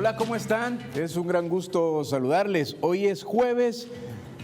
Hola, ¿cómo están? Es un gran gusto saludarles. Hoy es jueves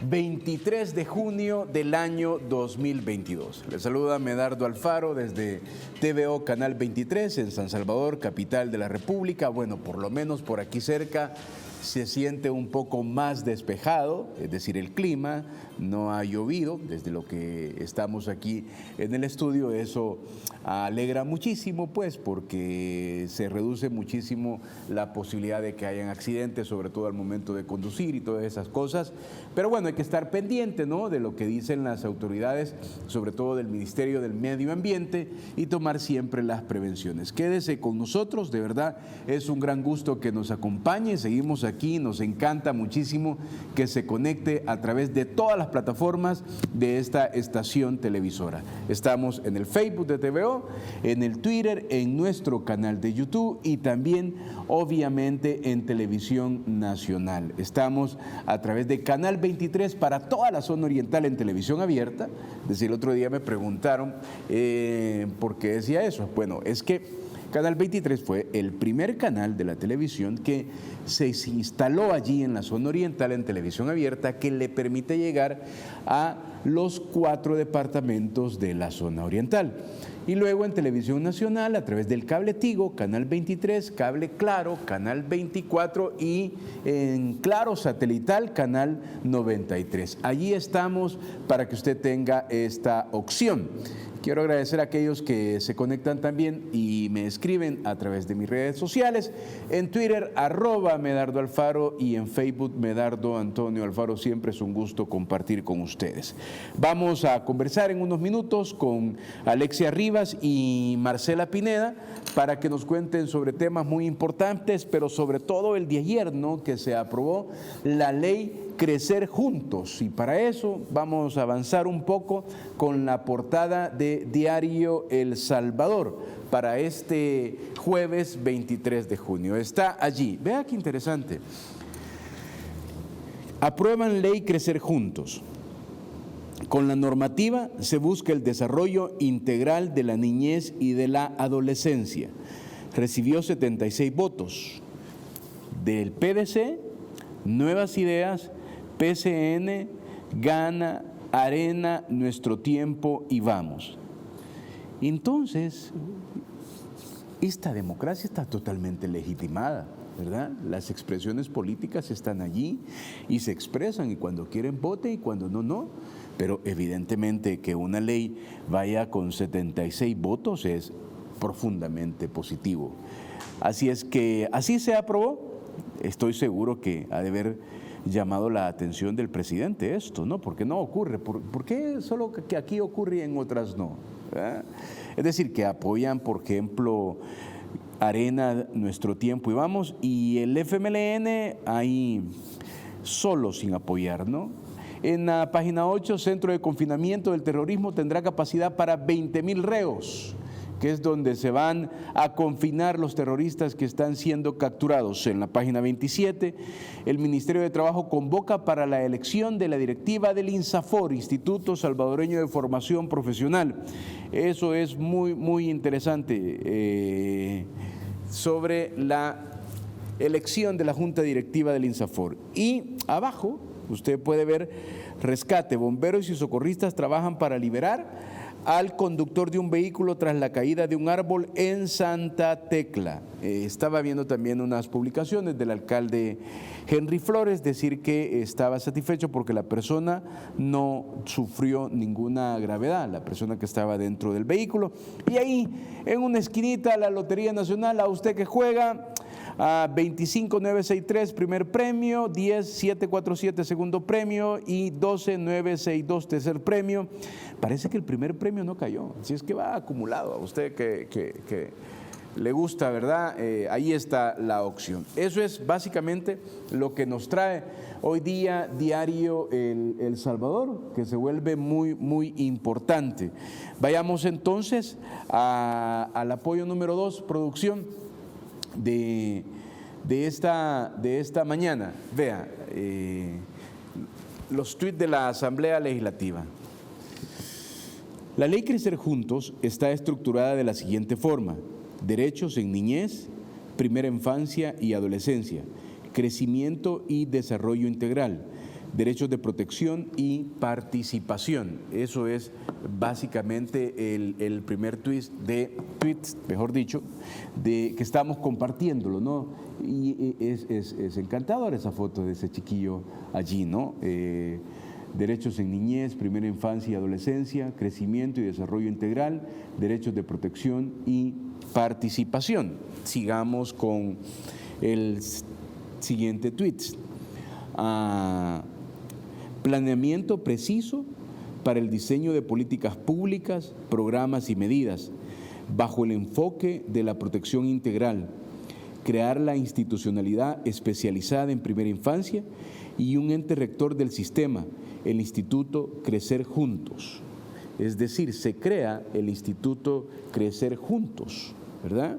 23 de junio del año 2022. Les saluda Medardo Alfaro desde TVO Canal 23 en San Salvador, capital de la República. Bueno, por lo menos por aquí cerca se siente un poco más despejado, es decir, el clima, no ha llovido desde lo que estamos aquí en el estudio. Eso alegra muchísimo, pues, porque se reduce muchísimo la posibilidad de que hayan accidentes, sobre todo al momento de conducir y todas esas cosas. Pero bueno, hay que estar pendiente, ¿no?, de lo que dicen las autoridades, sobre todo del Ministerio del Medio Ambiente, y tomar siempre las prevenciones. Quédese con nosotros, de verdad, es un gran gusto que nos acompañe. Seguimos aquí, nos encanta muchísimo que se conecte a través de todas las plataformas de esta estación televisora. Estamos en el Facebook de TVO, en el Twitter, en nuestro canal de YouTube y también, obviamente, en Televisión Nacional. Estamos a través de Canal 23 para toda la zona oriental en televisión abierta. Es decir, el otro día me preguntaron por qué decía eso. Bueno, es que Canal 23 fue el primer canal de la televisión que se instaló allí en la zona oriental en televisión abierta, que le permite llegar a los 4 departamentos de la zona oriental. Y luego en Televisión Nacional, a través del cable Tigo, Canal 23, cable Claro, Canal 24 y en Claro Satelital, Canal 93. Allí estamos para que usted tenga esta opción. Quiero agradecer a aquellos que se conectan también y me escriben a través de mis redes sociales, en Twitter, @Medardo Alfaro, y en Facebook, Medardo Antonio Alfaro. Siempre es un gusto compartir con ustedes. Vamos a conversar en unos minutos con Alexia Rivas y Marcela Pineda para que nos cuenten sobre temas muy importantes, pero sobre todo el de ayer, ¿no?, que se aprobó la ley Crecer Juntos, y para eso vamos a avanzar un poco con la portada de Diario El Salvador para este jueves 23 de junio. Está allí, vea qué interesante. Aprueban ley Crecer Juntos. Con la normativa se busca el desarrollo integral de la niñez y de la adolescencia. Recibió 76 votos. Del PDC, Nuevas Ideas, PCN, Gana, Arena, Nuestro Tiempo y Vamos. Entonces, esta democracia está totalmente legitimada, ¿verdad? Las expresiones políticas están allí y se expresan, y cuando quieren voten y cuando no, no. Pero evidentemente que una ley vaya con 76 votos es profundamente positivo. Así es que así se aprobó. Estoy seguro que ha de haber llamado la atención del presidente esto, ¿no? Porque no ocurre. ¿Por qué solo que aquí ocurre y en otras no? ¿Eh? Es decir, que apoyan, por ejemplo, Arena, Nuestro Tiempo y Vamos, y el FMLN ahí solo sin apoyar, ¿no? En la página 8, Centro de Confinamiento del Terrorismo tendrá capacidad para 20,000 reos, que es donde se van a confinar los terroristas que están siendo capturados. En la página 27, el Ministerio de Trabajo convoca para la elección de la directiva del INSAFOR, Instituto Salvadoreño de Formación Profesional. Eso es muy, muy interesante, sobre la elección de la Junta Directiva del INSAFOR. Y abajo, usted puede ver: rescate, bomberos y socorristas trabajan para liberar al conductor de un vehículo tras la caída de un árbol en Santa Tecla. Estaba viendo también unas publicaciones del alcalde Henry Flores decir que estaba satisfecho porque la persona no sufrió ninguna gravedad, la persona que estaba dentro del vehículo. Y ahí, en una esquinita, la Lotería Nacional, a usted que juega, a 25,963 primer premio, 10,747 segundo premio y 12,962 tercer premio. Parece que el primer premio no cayó, así es que va acumulado. A usted que le gusta, ¿verdad? Ahí está la opción. Eso es básicamente lo que nos trae hoy día Diario El Salvador, que se vuelve muy, muy importante. Vayamos entonces al apoyo número 2, producción de esta mañana. Vea, los tuits de la Asamblea Legislativa. La ley Crecer Juntos está estructurada de la siguiente forma: derechos en niñez, primera infancia y adolescencia, crecimiento y desarrollo integral, derechos de protección y participación. Eso es básicamente el primer tweet, mejor dicho, que estamos compartiéndolo, ¿no? Y es encantadora esa foto de ese chiquillo allí, ¿no? Derechos en niñez, primera infancia y adolescencia, crecimiento y desarrollo integral, derechos de protección y participación. Sigamos con el siguiente tweet. Planeamiento preciso para el diseño de políticas públicas, programas y medidas, bajo el enfoque de la protección integral, crear la institucionalidad especializada en primera infancia y un ente rector del sistema, el Instituto Crecer Juntos. Es decir, se crea el Instituto Crecer Juntos, ¿verdad?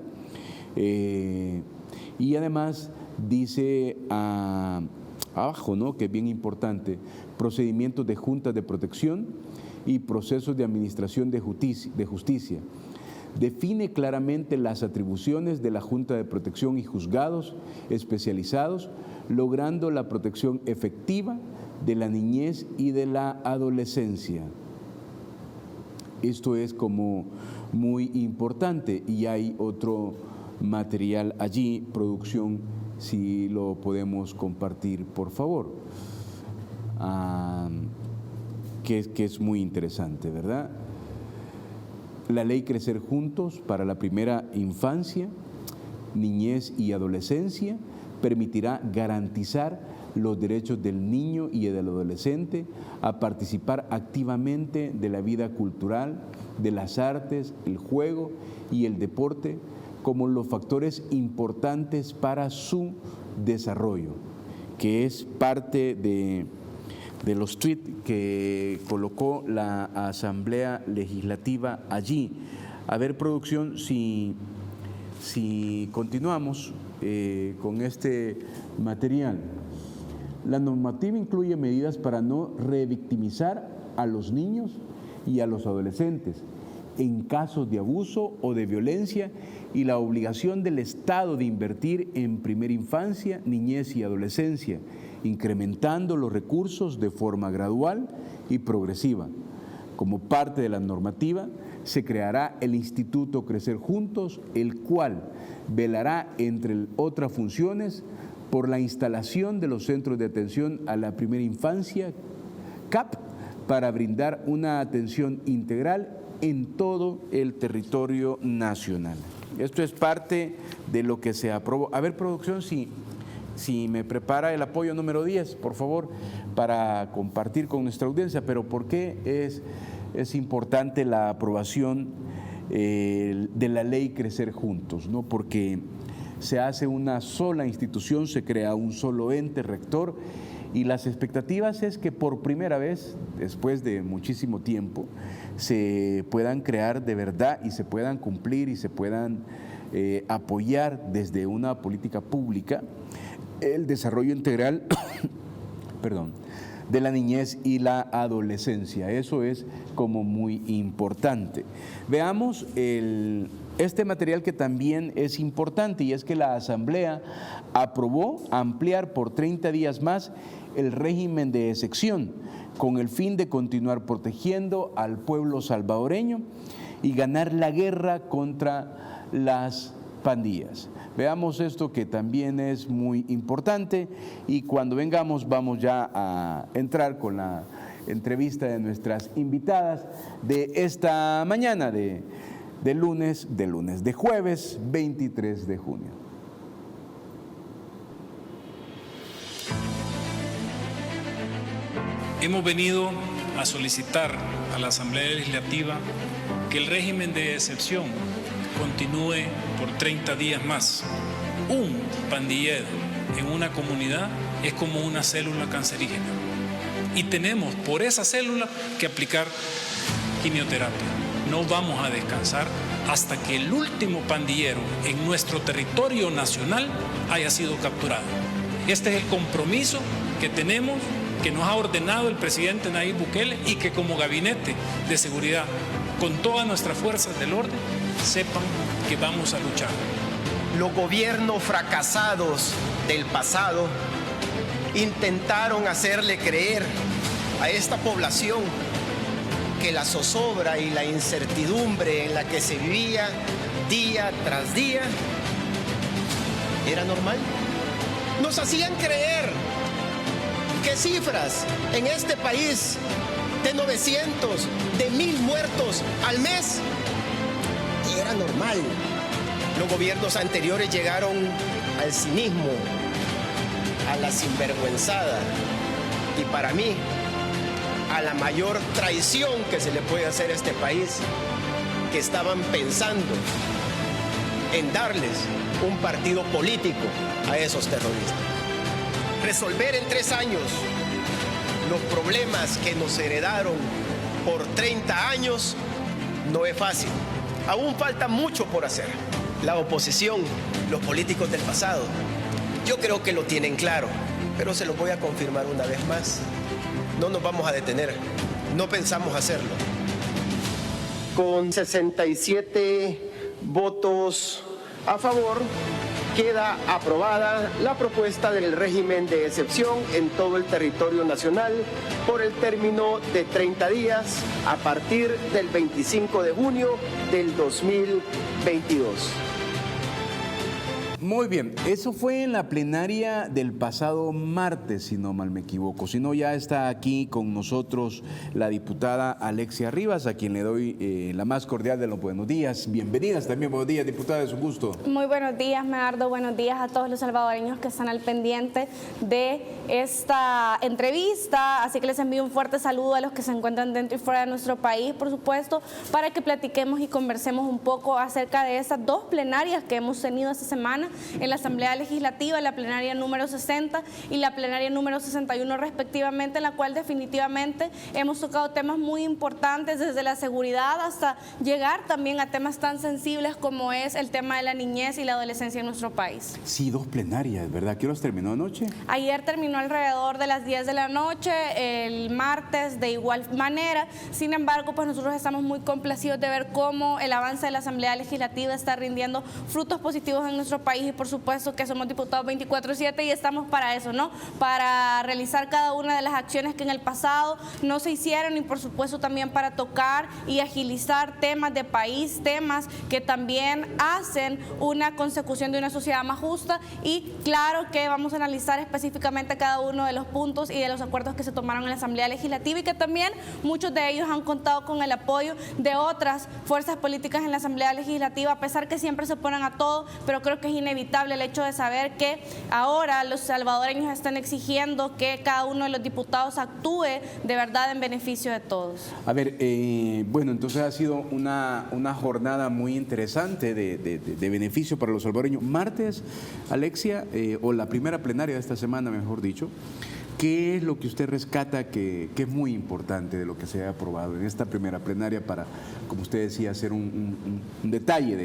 Y además dice abajo, ¿no?, que es bien importante, procedimientos de juntas de protección y procesos de administración de justicia. Define claramente las atribuciones de la Junta de Protección y juzgados especializados, logrando la protección efectiva de la niñez y de la adolescencia. Esto es como muy importante y hay otro material allí, producción, si lo podemos compartir, por favor, que es muy interesante, ¿verdad? La ley Crecer Juntos para la primera infancia, niñez y adolescencia permitirá garantizar los derechos del niño y del adolescente a participar activamente de la vida cultural, de las artes, el juego y el deporte como los factores importantes para su desarrollo, que es parte de los tweets que colocó la Asamblea Legislativa allí. A ver, producción, si continuamos con este material. La normativa incluye medidas para no revictimizar a los niños y a los adolescentes en casos de abuso o de violencia y la obligación del Estado de invertir en primera infancia, niñez y adolescencia, incrementando los recursos de forma gradual y progresiva. Como parte de la normativa, se creará el Instituto Crecer Juntos, el cual velará, entre otras funciones, por la instalación de los centros de atención a la primera infancia, CAP, para brindar una atención integral en todo el territorio nacional. Esto es parte de lo que se aprobó. A ver, producción, si me prepara el apoyo número 10, por favor, para compartir con nuestra audiencia. Pero ¿por qué es importante la aprobación de la ley Crecer Juntos? ¿No? Porque se hace una sola institución, se crea un solo ente rector y las expectativas es que por primera vez, después de muchísimo tiempo, se puedan crear de verdad y se puedan cumplir y se puedan apoyar desde una política pública el desarrollo integral de la niñez y la adolescencia. Eso es como muy importante. Veamos este material que también es importante, y es que la Asamblea aprobó ampliar por 30 días más el régimen de excepción con el fin de continuar protegiendo al pueblo salvadoreño y ganar la guerra contra las pandillas. Veamos esto que también es muy importante y cuando vengamos vamos ya a entrar con la entrevista de nuestras invitadas de esta mañana de jueves 23 de junio. Hemos venido a solicitar a la Asamblea Legislativa que el régimen de excepción continúe por 30 días más. Un pandillero en una comunidad es como una célula cancerígena y tenemos por esa célula que aplicar quimioterapia. No vamos a descansar hasta que el último pandillero en nuestro territorio nacional haya sido capturado. Este es el compromiso que tenemos, que nos ha ordenado el presidente Nayib Bukele y que como gabinete de seguridad, con todas nuestras fuerzas del orden, sepan que vamos a luchar. Los gobiernos fracasados del pasado intentaron hacerle creer a esta población que la zozobra y la incertidumbre en la que se vivía día tras día era normal. Nos hacían creer que cifras en este país de 900, de 1000 muertos al mes era normal. Los gobiernos anteriores llegaron al cinismo, a la sinvergüenzada y para mí a la mayor traición que se le puede hacer a este país, que estaban pensando en darles un partido político a esos terroristas. Resolver en 3 años los problemas que nos heredaron por 30 años no es fácil. Aún falta mucho por hacer. La oposición, los políticos del pasado, yo creo que lo tienen claro, pero se los voy a confirmar una vez más. No nos vamos a detener, no pensamos hacerlo. Con 67 votos a favor, queda aprobada la propuesta del régimen de excepción en todo el territorio nacional por el término de 30 días a partir del 25 de junio del 2022. Muy bien, eso fue en la plenaria del pasado martes, si no mal me equivoco. Si no, ya está aquí con nosotros la diputada Alexia Rivas, a quien le doy la más cordial de los buenos días. Bienvenidas también, buenos días, diputada, es un gusto. Muy buenos días, Medardo, buenos días a todos los salvadoreños que están al pendiente de esta entrevista. Así que les envío un fuerte saludo a los que se encuentran dentro y fuera de nuestro país, por supuesto, para que platiquemos y conversemos un poco acerca de esas 2 plenarias que hemos tenido esta semana en la Asamblea Legislativa, la plenaria número 60 y la plenaria número 61 respectivamente, en la cual definitivamente hemos tocado temas muy importantes, desde la seguridad hasta llegar también a temas tan sensibles como es el tema de la niñez y la adolescencia en nuestro país. Sí, 2 plenarias, ¿verdad? ¿Qué horas terminó anoche? Ayer terminó alrededor de las 10 de la noche, el martes de igual manera. Sin embargo, pues nosotros estamos muy complacidos de ver cómo el avance de la Asamblea Legislativa está rindiendo frutos positivos en nuestro país, y por supuesto que somos diputados 24/7 y estamos para eso, ¿no? Para realizar cada una de las acciones que en el pasado no se hicieron, y por supuesto también para tocar y agilizar temas de país, temas que también hacen una consecución de una sociedad más justa. Y claro que vamos a analizar específicamente cada uno de los puntos y de los acuerdos que se tomaron en la Asamblea Legislativa, y que también muchos de ellos han contado con el apoyo de otras fuerzas políticas en la Asamblea Legislativa, a pesar que siempre se ponen a todo, pero creo que es inevitable el hecho de saber que ahora los salvadoreños están exigiendo que cada uno de los diputados actúe de verdad en beneficio de todos. A ver, bueno, entonces ha sido una jornada muy interesante de beneficio para los salvadoreños. Martes, Alexia, o la primera plenaria de esta semana, mejor dicho, ¿qué es lo que usted rescata que es muy importante de lo que se ha aprobado en esta primera plenaria para, como usted decía, hacer un detalle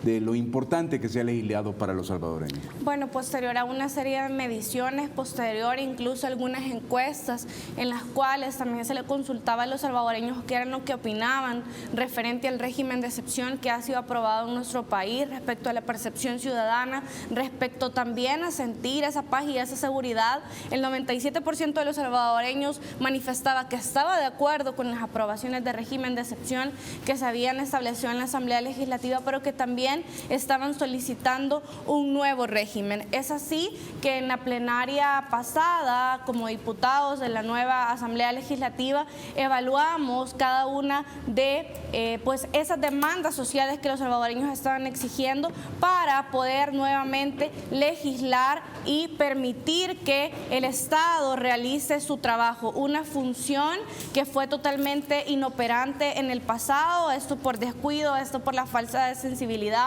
de lo importante que se ha legislado para los salvadoreños? Bueno, posterior a una serie de mediciones, posterior incluso algunas encuestas en las cuales también se le consultaba a los salvadoreños qué eran lo que opinaban referente al régimen de excepción que ha sido aprobado en nuestro país, respecto a la percepción ciudadana, respecto también a sentir esa paz y esa seguridad. El 97% de los salvadoreños manifestaba que estaba de acuerdo con las aprobaciones de régimen de excepción que se habían establecido en la Asamblea Legislativa, pero que también estaban solicitando un nuevo régimen. Es así que en la plenaria pasada, como diputados de la nueva Asamblea Legislativa, evaluamos cada una de pues esas demandas sociales que los salvadoreños estaban exigiendo para poder nuevamente legislar y permitir que el Estado realice su trabajo, una función que fue totalmente inoperante en el pasado, esto por descuido, esto por la falta de sensibilidad,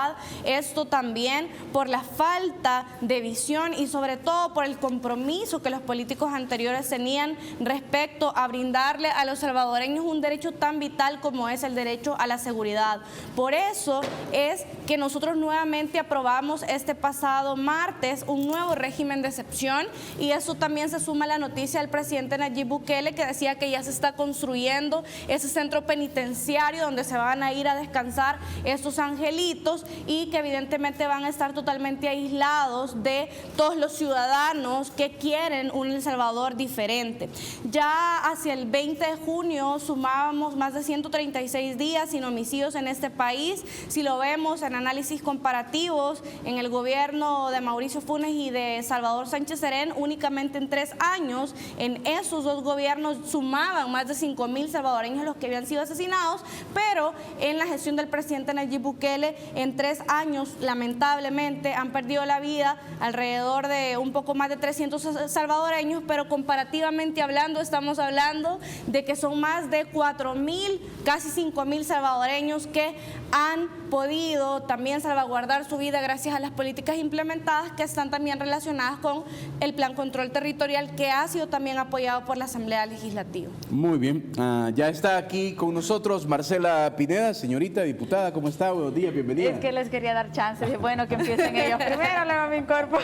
esto también por la falta de visión y sobre todo por el compromiso que los políticos anteriores tenían respecto a brindarle a los salvadoreños un derecho tan vital como es el derecho a la seguridad. Por eso es que nosotros nuevamente aprobamos este pasado martes un nuevo régimen de excepción, y eso también se suma suma la noticia del presidente Nayib Bukele, que decía que ya se está construyendo ese centro penitenciario donde se van a ir a descansar estos angelitos y que evidentemente van a estar totalmente aislados de todos los ciudadanos que quieren un El Salvador diferente. Ya hacia el 20 de junio sumábamos más de 136 días sin homicidios en este país. Si lo vemos en análisis comparativos, en el gobierno de Mauricio Funes y de Salvador Sánchez Serén, únicamente en 3 años, en esos dos gobiernos sumaban más de 5.000 salvadoreños los que habían sido asesinados, pero en la gestión del presidente Nayib Bukele, en 3 años, lamentablemente, han perdido la vida alrededor de un poco más de 300 salvadoreños, pero comparativamente hablando, estamos hablando de que son más de 4.000, casi 5.000 salvadoreños que han podido también salvaguardar su vida gracias a las políticas implementadas que están también relacionadas con el Plan Control Territorial, que ha sido también apoyado por la Asamblea Legislativa. Muy bien, ya está aquí con nosotros Marcela Pineda, señorita diputada, ¿cómo está? Buenos días, bienvenida. Es que les quería dar chance, dije, bueno, que empiecen ellos primero, luego me incorporo.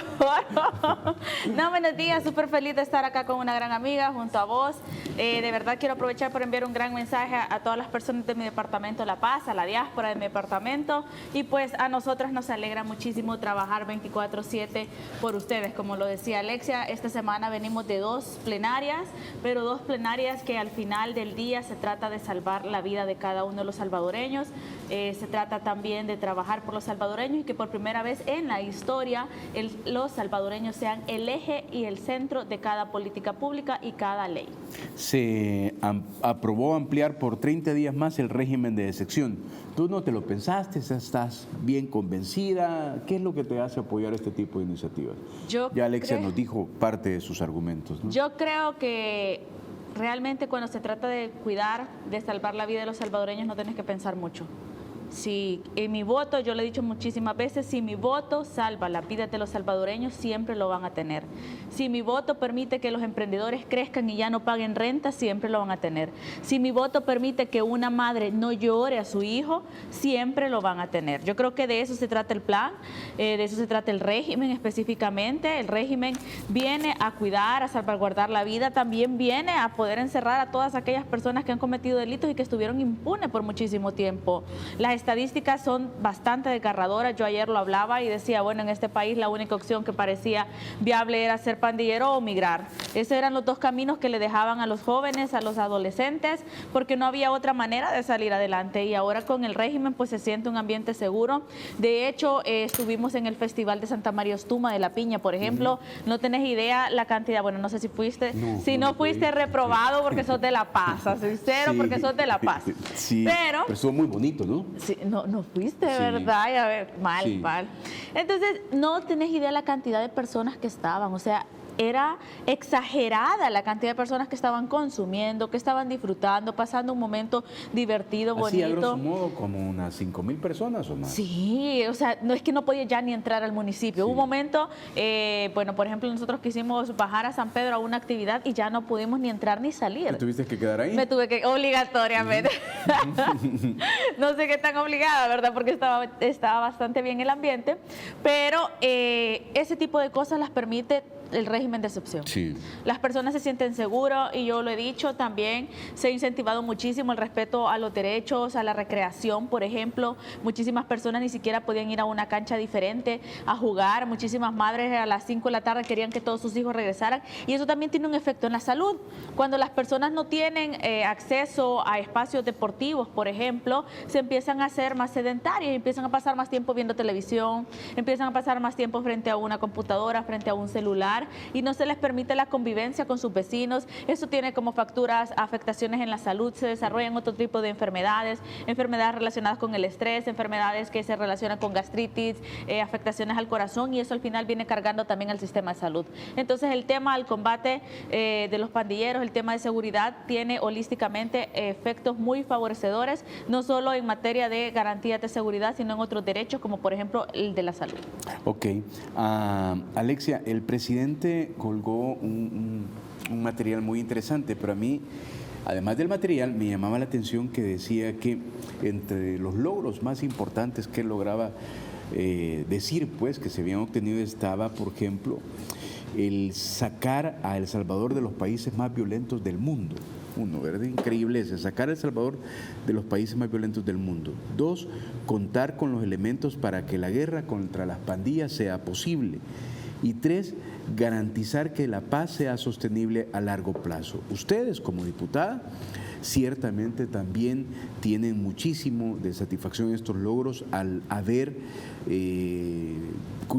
No, buenos días, súper feliz de estar acá con una gran amiga junto a vos. De verdad quiero aprovechar para enviar un gran mensaje a todas las personas de mi departamento La Paz, a la diáspora de mi departamento, y pues a nosotras nos alegra muchísimo trabajar 24/7 por ustedes. Como lo decía Alexia, esta semana venimos de 2 plenarias, pero 2 plenarias que al final del día se trata de salvar la vida de cada uno de los salvadoreños. Se trata también de trabajar por los salvadoreños y que por primera vez en la historia los salvadoreños sean el eje y el centro de cada política pública y cada ley. Se aprobó ampliar por 30 días más el régimen de excepción. ¿Tú no te lo pensaste? ¿Estás bien convencida? ¿Qué es lo que te hace apoyar este tipo de iniciativas? Ya Alexia nos dijo parte de sus argumentos, ¿no? Yo creo que realmente cuando se trata de cuidar, de salvar la vida de los salvadoreños, no tienes que pensar mucho. Si en mi voto, yo le he dicho muchísimas veces, si mi voto salva la vida de los salvadoreños, siempre lo van a tener. Si mi voto permite que los emprendedores crezcan y ya no paguen renta, siempre lo van a tener. Si mi voto permite que una madre no llore a su hijo, siempre lo van a tener. Yo creo que de eso se trata el plan, de eso se trata el régimen específicamente. El régimen viene a cuidar, a salvaguardar la vida, también viene a poder encerrar a todas aquellas personas que han cometido delitos y que estuvieron impunes por muchísimo tiempo. Las estadísticas son bastante desgarradoras. Yo ayer lo hablaba y decía, bueno, en este país la única opción que parecía viable era ser pandillero o migrar. Esos eran los 2 caminos que le dejaban a los jóvenes, a los adolescentes, porque no había otra manera de salir adelante. Y ahora con el régimen pues se siente un ambiente seguro. De hecho, estuvimos en el Festival de Santa María Ostuma de La Piña, por ejemplo. No tenés idea la cantidad, bueno, no sé si fuiste. Si no fuiste, reprobado porque sos de La Paz, sincero, porque sos de La Paz. Sí, pero estuvo muy bonito, ¿no? Sí, no fuiste, ¿verdad? Y a ver, mal. Entonces, no tenés idea la cantidad de personas que estaban, o sea, era exagerada la cantidad de personas que estaban consumiendo, que estaban disfrutando, pasando un momento divertido, bonito. Así, a grosso modo, como unas 5.000 personas o más. Sí, o sea, no es que no podía ya ni entrar al municipio. Hubo un momento, bueno, por ejemplo, nosotros quisimos bajar a San Pedro a una actividad y ya no pudimos ni entrar ni salir. ¿Te tuviste que quedar ahí? Me tuve que, obligatoriamente. No sé qué tan obligada, ¿verdad? Porque estaba bastante bien el ambiente, pero ese tipo de cosas las permite el régimen de excepción. Sí. Las personas se sienten seguras y yo lo he dicho también, se ha incentivado muchísimo el respeto a los derechos, a la recreación, por ejemplo. Muchísimas personas ni siquiera podían ir a una cancha diferente a jugar. Muchísimas madres a las 5 de la tarde querían que todos sus hijos regresaran y eso también tiene un efecto en la salud. Cuando las personas no tienen acceso a espacios deportivos, por ejemplo, se empiezan a hacer más sedentarias y empiezan a pasar más tiempo viendo televisión, empiezan a pasar más tiempo frente a una computadora, frente a un celular, y no se les permite la convivencia con sus vecinos. Eso tiene como facturas afectaciones en la salud, se desarrollan otro tipo de enfermedades relacionadas con el estrés, enfermedades que se relacionan con gastritis, afectaciones al corazón, y eso al final viene cargando también al sistema de salud. Entonces el tema del combate de los pandilleros, el tema de seguridad, tiene holísticamente efectos muy favorecedores, no solo en materia de garantías de seguridad, sino en otros derechos, como por ejemplo el de la salud. Ok. Alexia, el presidente colgó un material muy interesante, pero a mí, además del material, me llamaba la atención que decía que entre los logros más importantes que él lograba decir, pues, que se habían obtenido estaba, por ejemplo, el sacar a El Salvador de los países más violentos del mundo. Uno, ¿verdad? Increíble ese, sacar a El Salvador de los países más violentos del mundo. 2, contar con los elementos para que la guerra contra las pandillas sea posible. Y 3, garantizar que la paz sea sostenible a largo plazo. Ustedes, como diputada, ciertamente también tienen muchísimo de satisfacción en estos logros al haber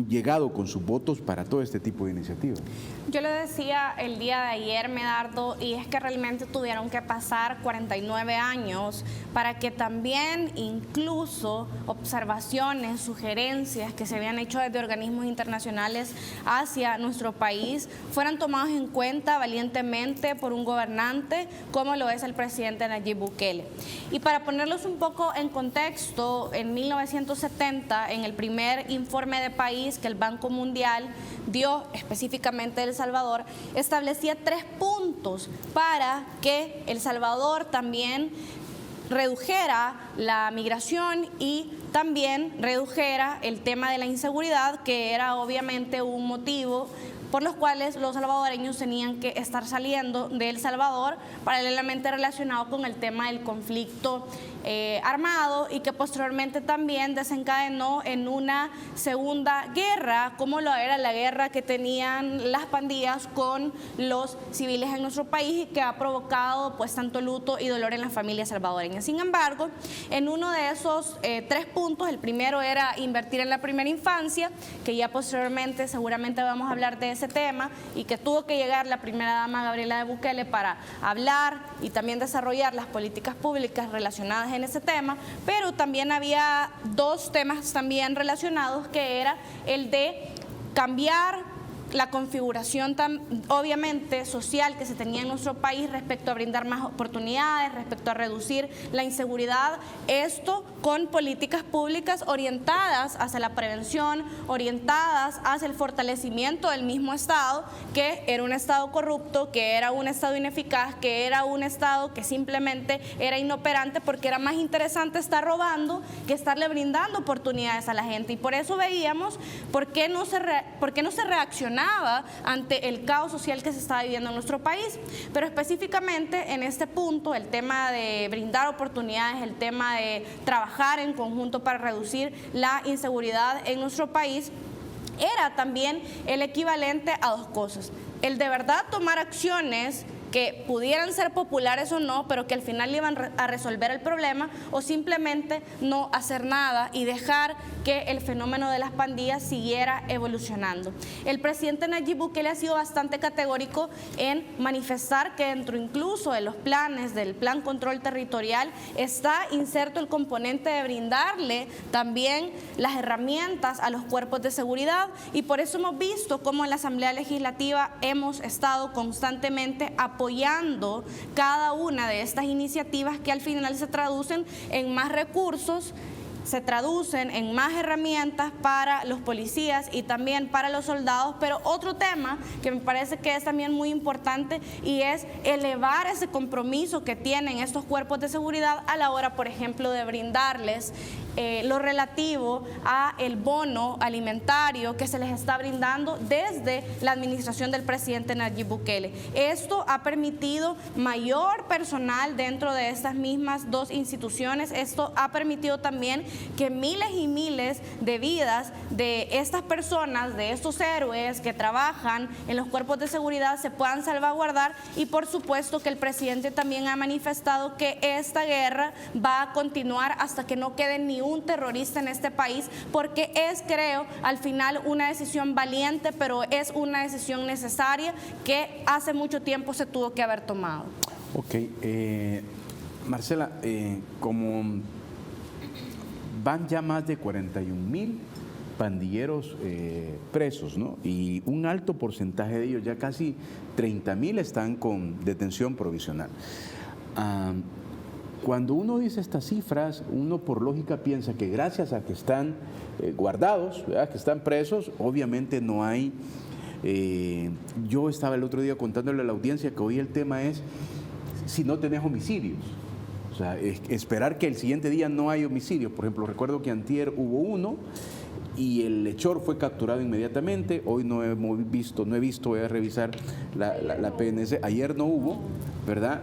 llegado con sus votos para todo este tipo de iniciativas. Yo le decía el día de ayer, Medardo, y es que realmente tuvieron que pasar 49 años para que también incluso observaciones, sugerencias que se habían hecho desde organismos internacionales hacia nuestro país fueran tomados en cuenta valientemente por un gobernante como lo es el presidente Nayib Bukele. Y para ponerlos un poco en contexto, en 1970, en el primer informe de país que el Banco Mundial dio específicamente de El Salvador, establecía 3 puntos para que El Salvador también redujera la migración y también redujera el tema de la inseguridad, que era obviamente un motivo por los cuales los salvadoreños tenían que estar saliendo de El Salvador, paralelamente relacionado con el tema del conflicto armado, y que posteriormente también desencadenó en una segunda guerra, como lo era la guerra que tenían las pandillas con los civiles en nuestro país, y que ha provocado pues tanto luto y dolor en las familias salvadoreñas. Sin embargo, en uno de esos 3 puntos, el primero era invertir en la primera infancia, que ya posteriormente seguramente vamos a hablar de ese tema, y que tuvo que llegar la primera dama Gabriela de Bukele para hablar y también desarrollar las políticas públicas relacionadas en ese tema. Pero también había 2 temas también relacionados, que era el de cambiar la configuración obviamente social que se tenía en nuestro país respecto a brindar más oportunidades, respecto a reducir la inseguridad, esto con políticas públicas orientadas hacia la prevención, orientadas hacia el fortalecimiento del mismo Estado, que era un Estado corrupto, que era un Estado ineficaz, que era un Estado que simplemente era inoperante, porque era más interesante estar robando que estarle brindando oportunidades a la gente. Y por eso veíamos por qué no se reaccionaba ante el caos social que se estaba viviendo en nuestro país. Pero específicamente en este punto, el tema de brindar oportunidades, el tema de trabajar en conjunto para reducir la inseguridad en nuestro país, era también el equivalente a 2 cosas: el de verdad tomar acciones que pudieran ser populares o no, pero que al final iban a resolver el problema, o simplemente no hacer nada y dejar que el fenómeno de las pandillas siguiera evolucionando. El presidente Nayib Bukele ha sido bastante categórico en manifestar que dentro incluso de los planes del Plan Control Territorial está inserto el componente de brindarle también las herramientas a los cuerpos de seguridad, y por eso hemos visto cómo en la Asamblea Legislativa hemos estado constantemente apoyando cada una de estas iniciativas, que al final se traducen en más recursos, se traducen en más herramientas para los policías y también para los soldados. Pero otro tema que me parece que es también muy importante, y es elevar ese compromiso que tienen estos cuerpos de seguridad a la hora, por ejemplo, de brindarles lo relativo a el bono alimentario que se les está brindando desde la administración del presidente Nayib Bukele. Esto ha permitido mayor personal dentro de estas mismas 2 instituciones. Esto ha permitido también que miles y miles de vidas de estas personas, de estos héroes que trabajan en los cuerpos de seguridad, se puedan salvaguardar. Y por supuesto que el presidente también ha manifestado que esta guerra va a continuar hasta que no quede ni un terrorista en este país, porque es, creo, al final una decisión valiente, pero es una decisión necesaria que hace mucho tiempo se tuvo que haber tomado. Ok, Marcela, como van ya más de 41,000 pandilleros presos, ¿no? Y un alto porcentaje de ellos, ya casi 30,000, están con detención provisional. Cuando uno dice estas cifras, uno por lógica piensa que gracias a que están guardados, ¿verdad?, que están presos, obviamente no hay... yo estaba el otro día contándole a la audiencia que hoy el tema es si no tenés homicidios. O sea, esperar que el siguiente día no hay homicidios. Por ejemplo, recuerdo que antier hubo uno y el hechor fue capturado inmediatamente. Hoy no he visto, voy a revisar la PNC. Ayer no hubo, ¿verdad?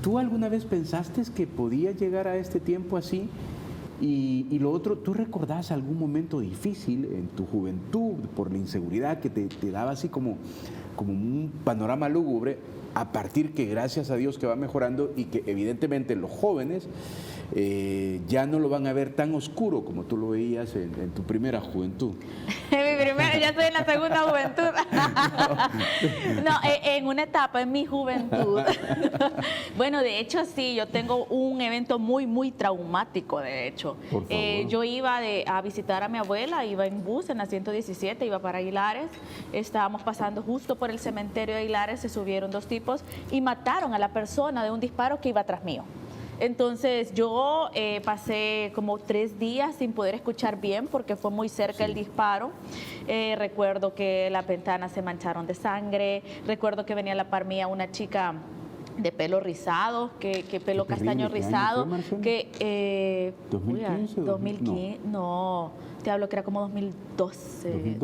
¿Tú alguna vez pensaste que podía llegar a este tiempo así? Y lo otro, ¿tú recordás algún momento difícil en tu juventud por la inseguridad que te daba así como un panorama lúgubre, a partir que gracias a Dios que va mejorando y que evidentemente los jóvenes ya no lo van a ver tan oscuro como tú lo veías en tu primera juventud? Ya estoy en la segunda juventud. No, en una etapa, en mi juventud. Bueno, de hecho sí, yo tengo un evento muy, muy traumático, de hecho. Por favor. Yo iba a visitar a mi abuela, iba en bus en la 117, iba para Aguilares. Estábamos pasando justo por el cementerio de Aguilares, se subieron dos tipos y mataron a la persona de un disparo que iba atrás mío. Entonces yo pasé como 3 días sin poder escuchar bien porque fue muy cerca el disparo. Recuerdo que las ventanas se mancharon de sangre. Recuerdo que venía a la par mía una chica de pelo rizado, que pelo castaño rizado. Que, 2015, 2015, no, te hablo que era como 2012.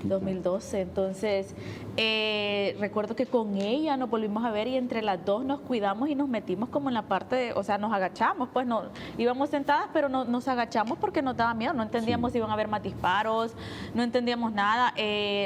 2012. Entonces, recuerdo que con ella nos volvimos a ver y entre las dos nos cuidamos y nos metimos como en la parte de, o sea, nos agachamos, pues no, íbamos sentadas, pero nos agachamos porque nos daba miedo, no entendíamos si iban a haber más disparos, no entendíamos nada.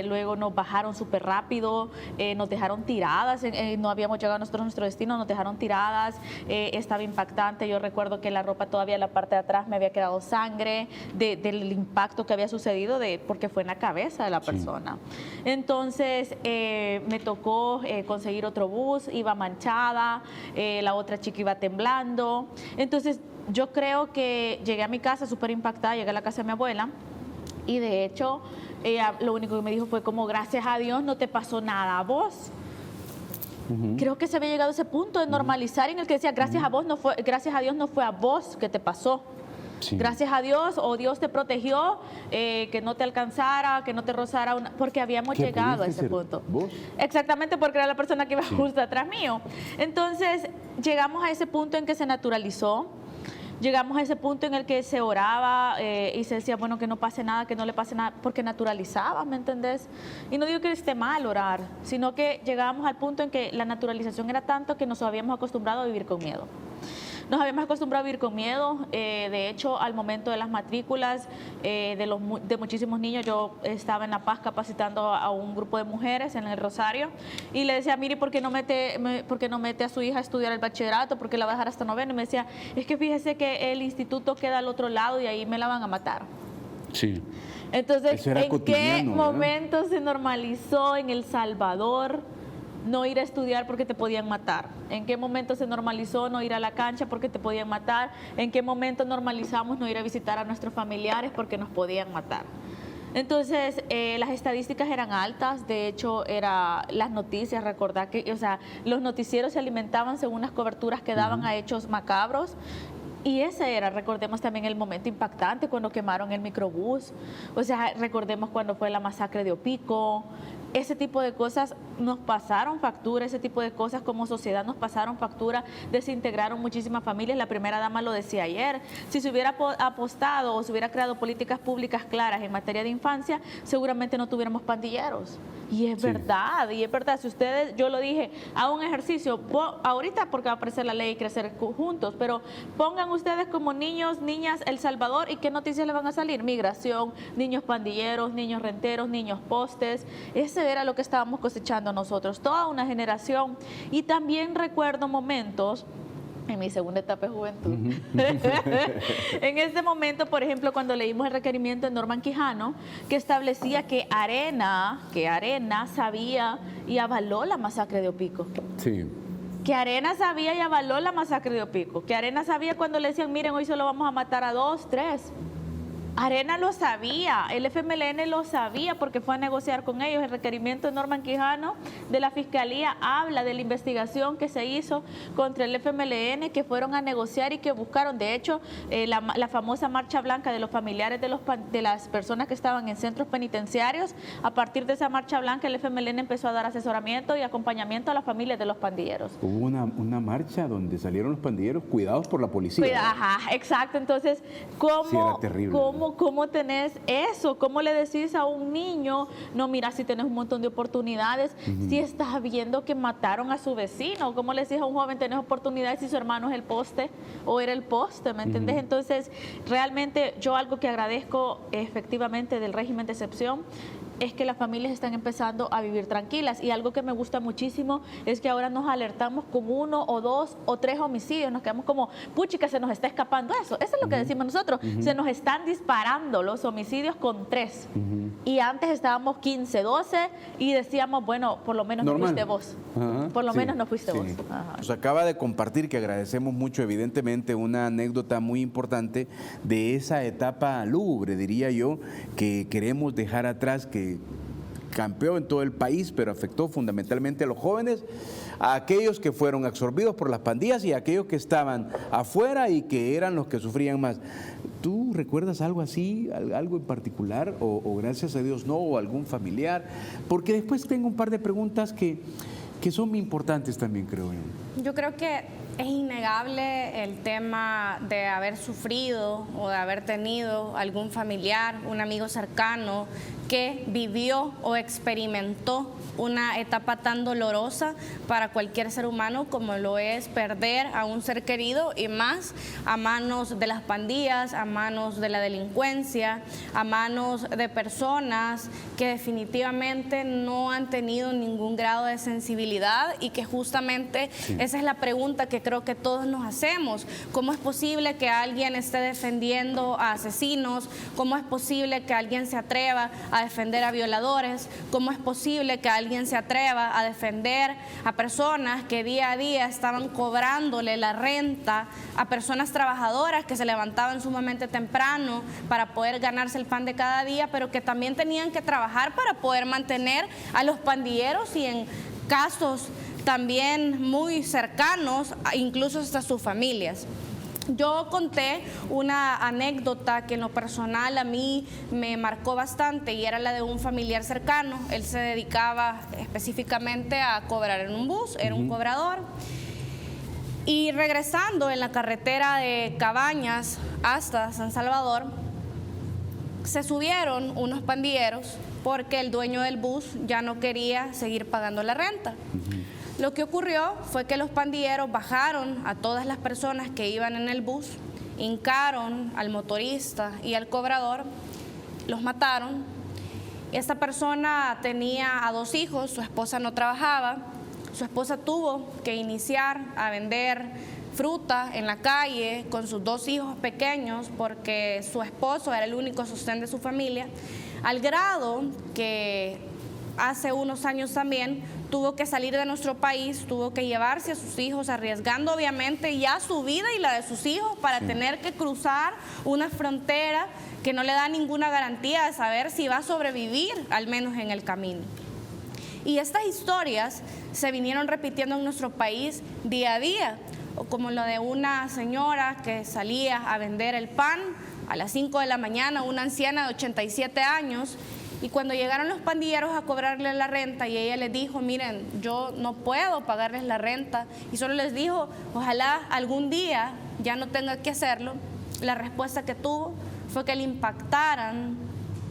Luego nos bajaron súper rápido, nos dejaron tiradas, no habíamos llegado nosotros a nuestro destino, nos dejaron tiradas, estaba impactante. Yo recuerdo que la ropa todavía en la parte de atrás me había quedado sangre del impacto que había sucedido porque fue en la cabeza de la persona. Entonces me tocó conseguir otro bus, iba manchada, la otra chica iba temblando. Entonces yo creo que llegué a mi casa súper impactada, llegué a la casa de mi abuela y de hecho ella lo único que me dijo fue como gracias a Dios no te pasó nada a vos. Creo que se había llegado a ese punto de normalizar en el que decía gracias a Dios no fue a vos que te pasó. Sí. Gracias a Dios, o Dios te protegió, que no te alcanzara, que no te rozara, porque habíamos llegado a ese punto. ¿Vos? Exactamente, porque era la persona que iba justo atrás mío. Entonces, llegamos a ese punto en que se naturalizó. Llegamos a ese punto en el que se oraba y se decía, bueno, que no pase nada, que no le pase nada, porque naturalizaba, ¿me entendés? Y no digo que esté mal orar, sino que llegábamos al punto en que la naturalización era tanto que nos habíamos acostumbrado a vivir con miedo. Nos habíamos acostumbrado a vivir con miedo. De hecho, al momento de las matrículas de muchísimos niños, yo estaba en La Paz capacitando a un grupo de mujeres en el Rosario y le decía, mire, ¿por qué no mete a su hija a estudiar el bachillerato? ¿Por qué la va a dejar hasta noveno? Y me decía, es que fíjese que el instituto queda al otro lado y ahí me la van a matar. Sí. Entonces, ¿en qué momento se normalizó en El Salvador no ir a estudiar porque te podían matar? ¿En qué momento se normalizó no ir a la cancha porque te podían matar? ¿En qué momento normalizamos no ir a visitar a nuestros familiares porque nos podían matar? Entonces, las estadísticas eran altas. De hecho, las noticias, recordar que, o sea, los noticieros se alimentaban según las coberturas que daban a hechos macabros. Y ese era, recordemos también el momento impactante cuando quemaron el microbús. O sea, recordemos cuando fue la masacre de Opico. Ese tipo de cosas nos pasaron factura, ese tipo de cosas como sociedad nos pasaron factura, desintegraron muchísimas familias. La primera dama lo decía ayer, si se hubiera apostado o se hubiera creado políticas públicas claras en materia de infancia, seguramente no tuviéramos pandilleros. Y es verdad, si ustedes, yo lo dije, hagan un ejercicio, ahorita porque va a aparecer la ley y crecer juntos, pero pongan ustedes como niños, niñas, El Salvador y qué noticias le van a salir, migración, niños pandilleros, niños renteros, niños postes. Ese era lo que estábamos cosechando nosotros, toda una generación. Y también recuerdo momentos en mi segunda etapa de juventud. En ese momento, por ejemplo, cuando leímos el requerimiento de Norman Quijano, que establecía que Arena sabía y avaló la masacre de Opico. Sí. Que Arena sabía y avaló la masacre de Opico. Que Arena sabía cuando le decían, miren, hoy solo vamos a matar a 2, 3. Arena lo sabía, el FMLN lo sabía porque fue a negociar con ellos. El requerimiento de Norman Quijano de la Fiscalía habla de la investigación que se hizo contra el FMLN, que fueron a negociar y que buscaron. De hecho, la famosa marcha blanca de los familiares de las personas que estaban en centros penitenciarios, a partir de esa marcha blanca el FMLN empezó a dar asesoramiento y acompañamiento a las familias de los pandilleros. Hubo una marcha donde salieron los pandilleros cuidados por la policía. Ajá, exacto. Entonces, ¿cómo tenés eso? ¿Cómo le decís a un niño, no, mira, si tenés un montón de oportunidades, si estás viendo que mataron a su vecino? ¿Cómo le decís a un joven, tenés oportunidades si su hermano es el poste o era el poste? ¿Me entendés? Entonces, realmente yo algo que agradezco efectivamente del régimen de excepción es que las familias están empezando a vivir tranquilas, y algo que me gusta muchísimo es que ahora nos alertamos con 1 o 2 o 3 homicidios, nos quedamos como, puchica, se nos está escapando eso es lo que decimos nosotros, se nos están disparando los homicidios con 3, y antes estábamos 15, 12 y decíamos, bueno, por lo menos no fuiste vos, por lo menos no fuiste vos. Nos acaba de compartir, que agradecemos mucho, evidentemente, una anécdota muy importante de esa etapa lúgubre, diría yo, que queremos dejar atrás, que campeó en todo el país, pero afectó fundamentalmente a los jóvenes, a aquellos que fueron absorbidos por las pandillas y a aquellos que estaban afuera y que eran los que sufrían más. ¿Tú recuerdas algo así, algo en particular, o gracias a Dios no, o algún familiar? Porque después tengo un par de preguntas que son muy importantes también, creo yo. Yo creo que es innegable el tema de haber sufrido o de haber tenido algún familiar, un amigo cercano que vivió o experimentó una etapa tan dolorosa para cualquier ser humano como lo es perder a un ser querido, y más a manos de las pandillas, a manos de la delincuencia, a manos de personas que definitivamente no han tenido ningún grado de sensibilidad, y que justamente esa es la pregunta que creo que todos nos hacemos. ¿Cómo es posible que alguien esté defendiendo a asesinos? ¿Cómo es posible que alguien se atreva a defender a violadores? ¿Cómo es posible que alguien se atreva a defender a personas que día a día estaban cobrándole la renta a personas trabajadoras que se levantaban sumamente temprano para poder ganarse el pan de cada día, pero que también tenían que trabajar para poder mantener a los pandilleros, y en casos también muy cercanos, incluso hasta sus familias? Yo conté una anécdota que en lo personal a mí me marcó bastante, y era la de un familiar cercano. Él se dedicaba específicamente a cobrar en un bus, era un cobrador. Y regresando en la carretera de Cabañas hasta San Salvador, se subieron unos pandilleros porque el dueño del bus ya no quería seguir pagando la renta. Lo que ocurrió fue que los pandilleros bajaron a todas las personas que iban en el bus, hincaron al motorista y al cobrador, los mataron. Esta persona tenía a 2 hijos, su esposa no trabajaba, su esposa tuvo que iniciar a vender fruta en la calle con sus 2 hijos pequeños porque su esposo era el único sostén de su familia, al grado que hace unos años también tuvo que salir de nuestro país, tuvo que llevarse a sus hijos, arriesgando obviamente ya su vida y la de sus hijos para tener que cruzar una frontera que no le da ninguna garantía de saber si va a sobrevivir, al menos en el camino. Y estas historias se vinieron repitiendo en nuestro país día a día, como lo de una señora que salía a vender el pan a las 5 de la mañana, una anciana de 87 años, y cuando llegaron los pandilleros a cobrarle la renta y ella les dijo, miren, yo no puedo pagarles la renta, y solo les dijo, ojalá algún día ya no tenga que hacerlo, la respuesta que tuvo fue que le impactaran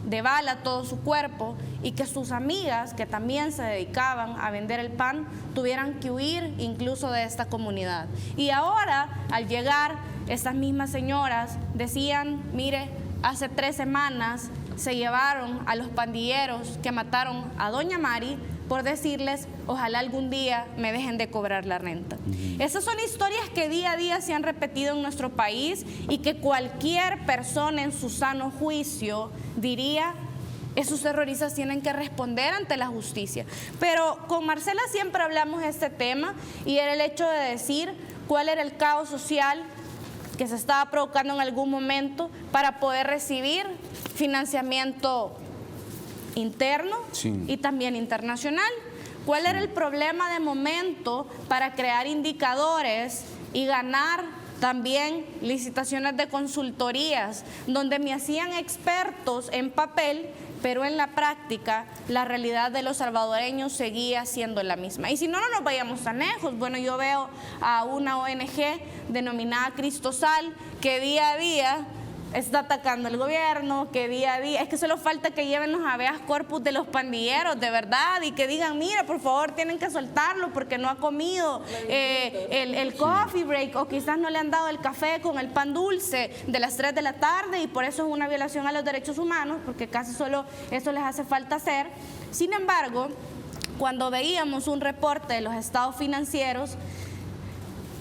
de bala todo su cuerpo y que sus amigas, que también se dedicaban a vender el pan, tuvieran que huir incluso de esta comunidad. Y ahora, al llegar, estas mismas señoras decían, mire, hace 3 semanas se llevaron a los pandilleros que mataron a doña Mari por decirles, ojalá algún día me dejen de cobrar la renta. Esas son historias que día a día se han repetido en nuestro país y que cualquier persona en su sano juicio diría, esos terroristas tienen que responder ante la justicia. Pero con Marcela siempre hablamos de este tema, y era el hecho de decir cuál era el caos social que se estaba provocando en algún momento para poder recibir financiamiento interno y también internacional. ¿Cuál era el problema de momento para crear indicadores y ganar también licitaciones de consultorías donde me hacían expertos en papel, pero en la práctica la realidad de los salvadoreños seguía siendo la misma? Y si no, no nos vayamos tan lejos. Bueno, yo veo a una ONG denominada Cristosal que día a día está atacando al gobierno, que día a día, es que solo falta que lleven los habeas corpus de los pandilleros, de verdad, y que digan, mira, por favor, tienen que soltarlo porque no ha comido el coffee break, o quizás no le han dado el café con el pan dulce de las 3 de la tarde, y por eso es una violación a los derechos humanos, porque casi solo eso les hace falta hacer. Sin embargo, cuando veíamos un reporte de los estados financieros,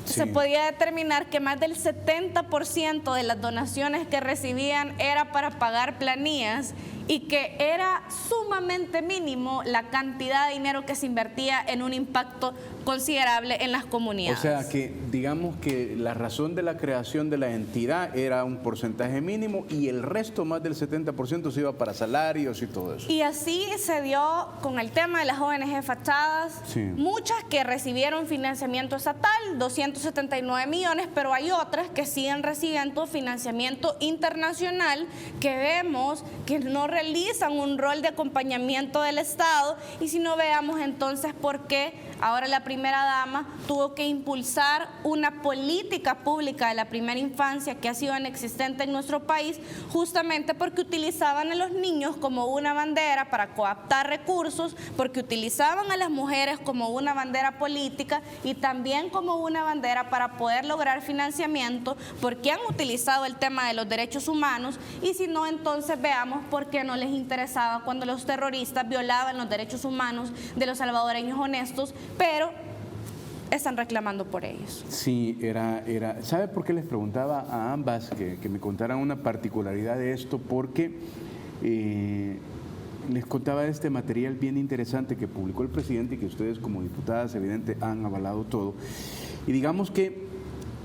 se podía determinar que más del 70% de las donaciones que recibían era para pagar planillas y que era sumamente mínimo la cantidad de dinero que se invertía en un impacto considerable en las comunidades. O sea que digamos que la razón de la creación de la entidad era un porcentaje mínimo y el resto, más del 70%, se iba para salarios y todo eso. Y así se dio con el tema de las ONG fachadas, muchas que recibieron financiamiento estatal, 279 millones, pero hay otras que siguen recibiendo financiamiento internacional que vemos que no realizan un rol de acompañamiento del Estado. Y si no, veamos entonces por qué ahora la primera dama tuvo que impulsar una política pública de la primera infancia que ha sido inexistente en nuestro país, justamente porque utilizaban a los niños como una bandera para coaptar recursos, porque utilizaban a las mujeres como una bandera política y también como una bandera para poder lograr financiamiento, porque han utilizado el tema de los derechos humanos. Y si no, entonces veamos por qué no les interesaba cuando los terroristas violaban los derechos humanos de los salvadoreños honestos, pero están reclamando por ellos. Sí, ¿sabe por qué les preguntaba a ambas que me contaran una particularidad de esto? Porque les contaba de este material bien interesante que publicó el presidente y que ustedes como diputadas evidente han avalado todo. Y digamos que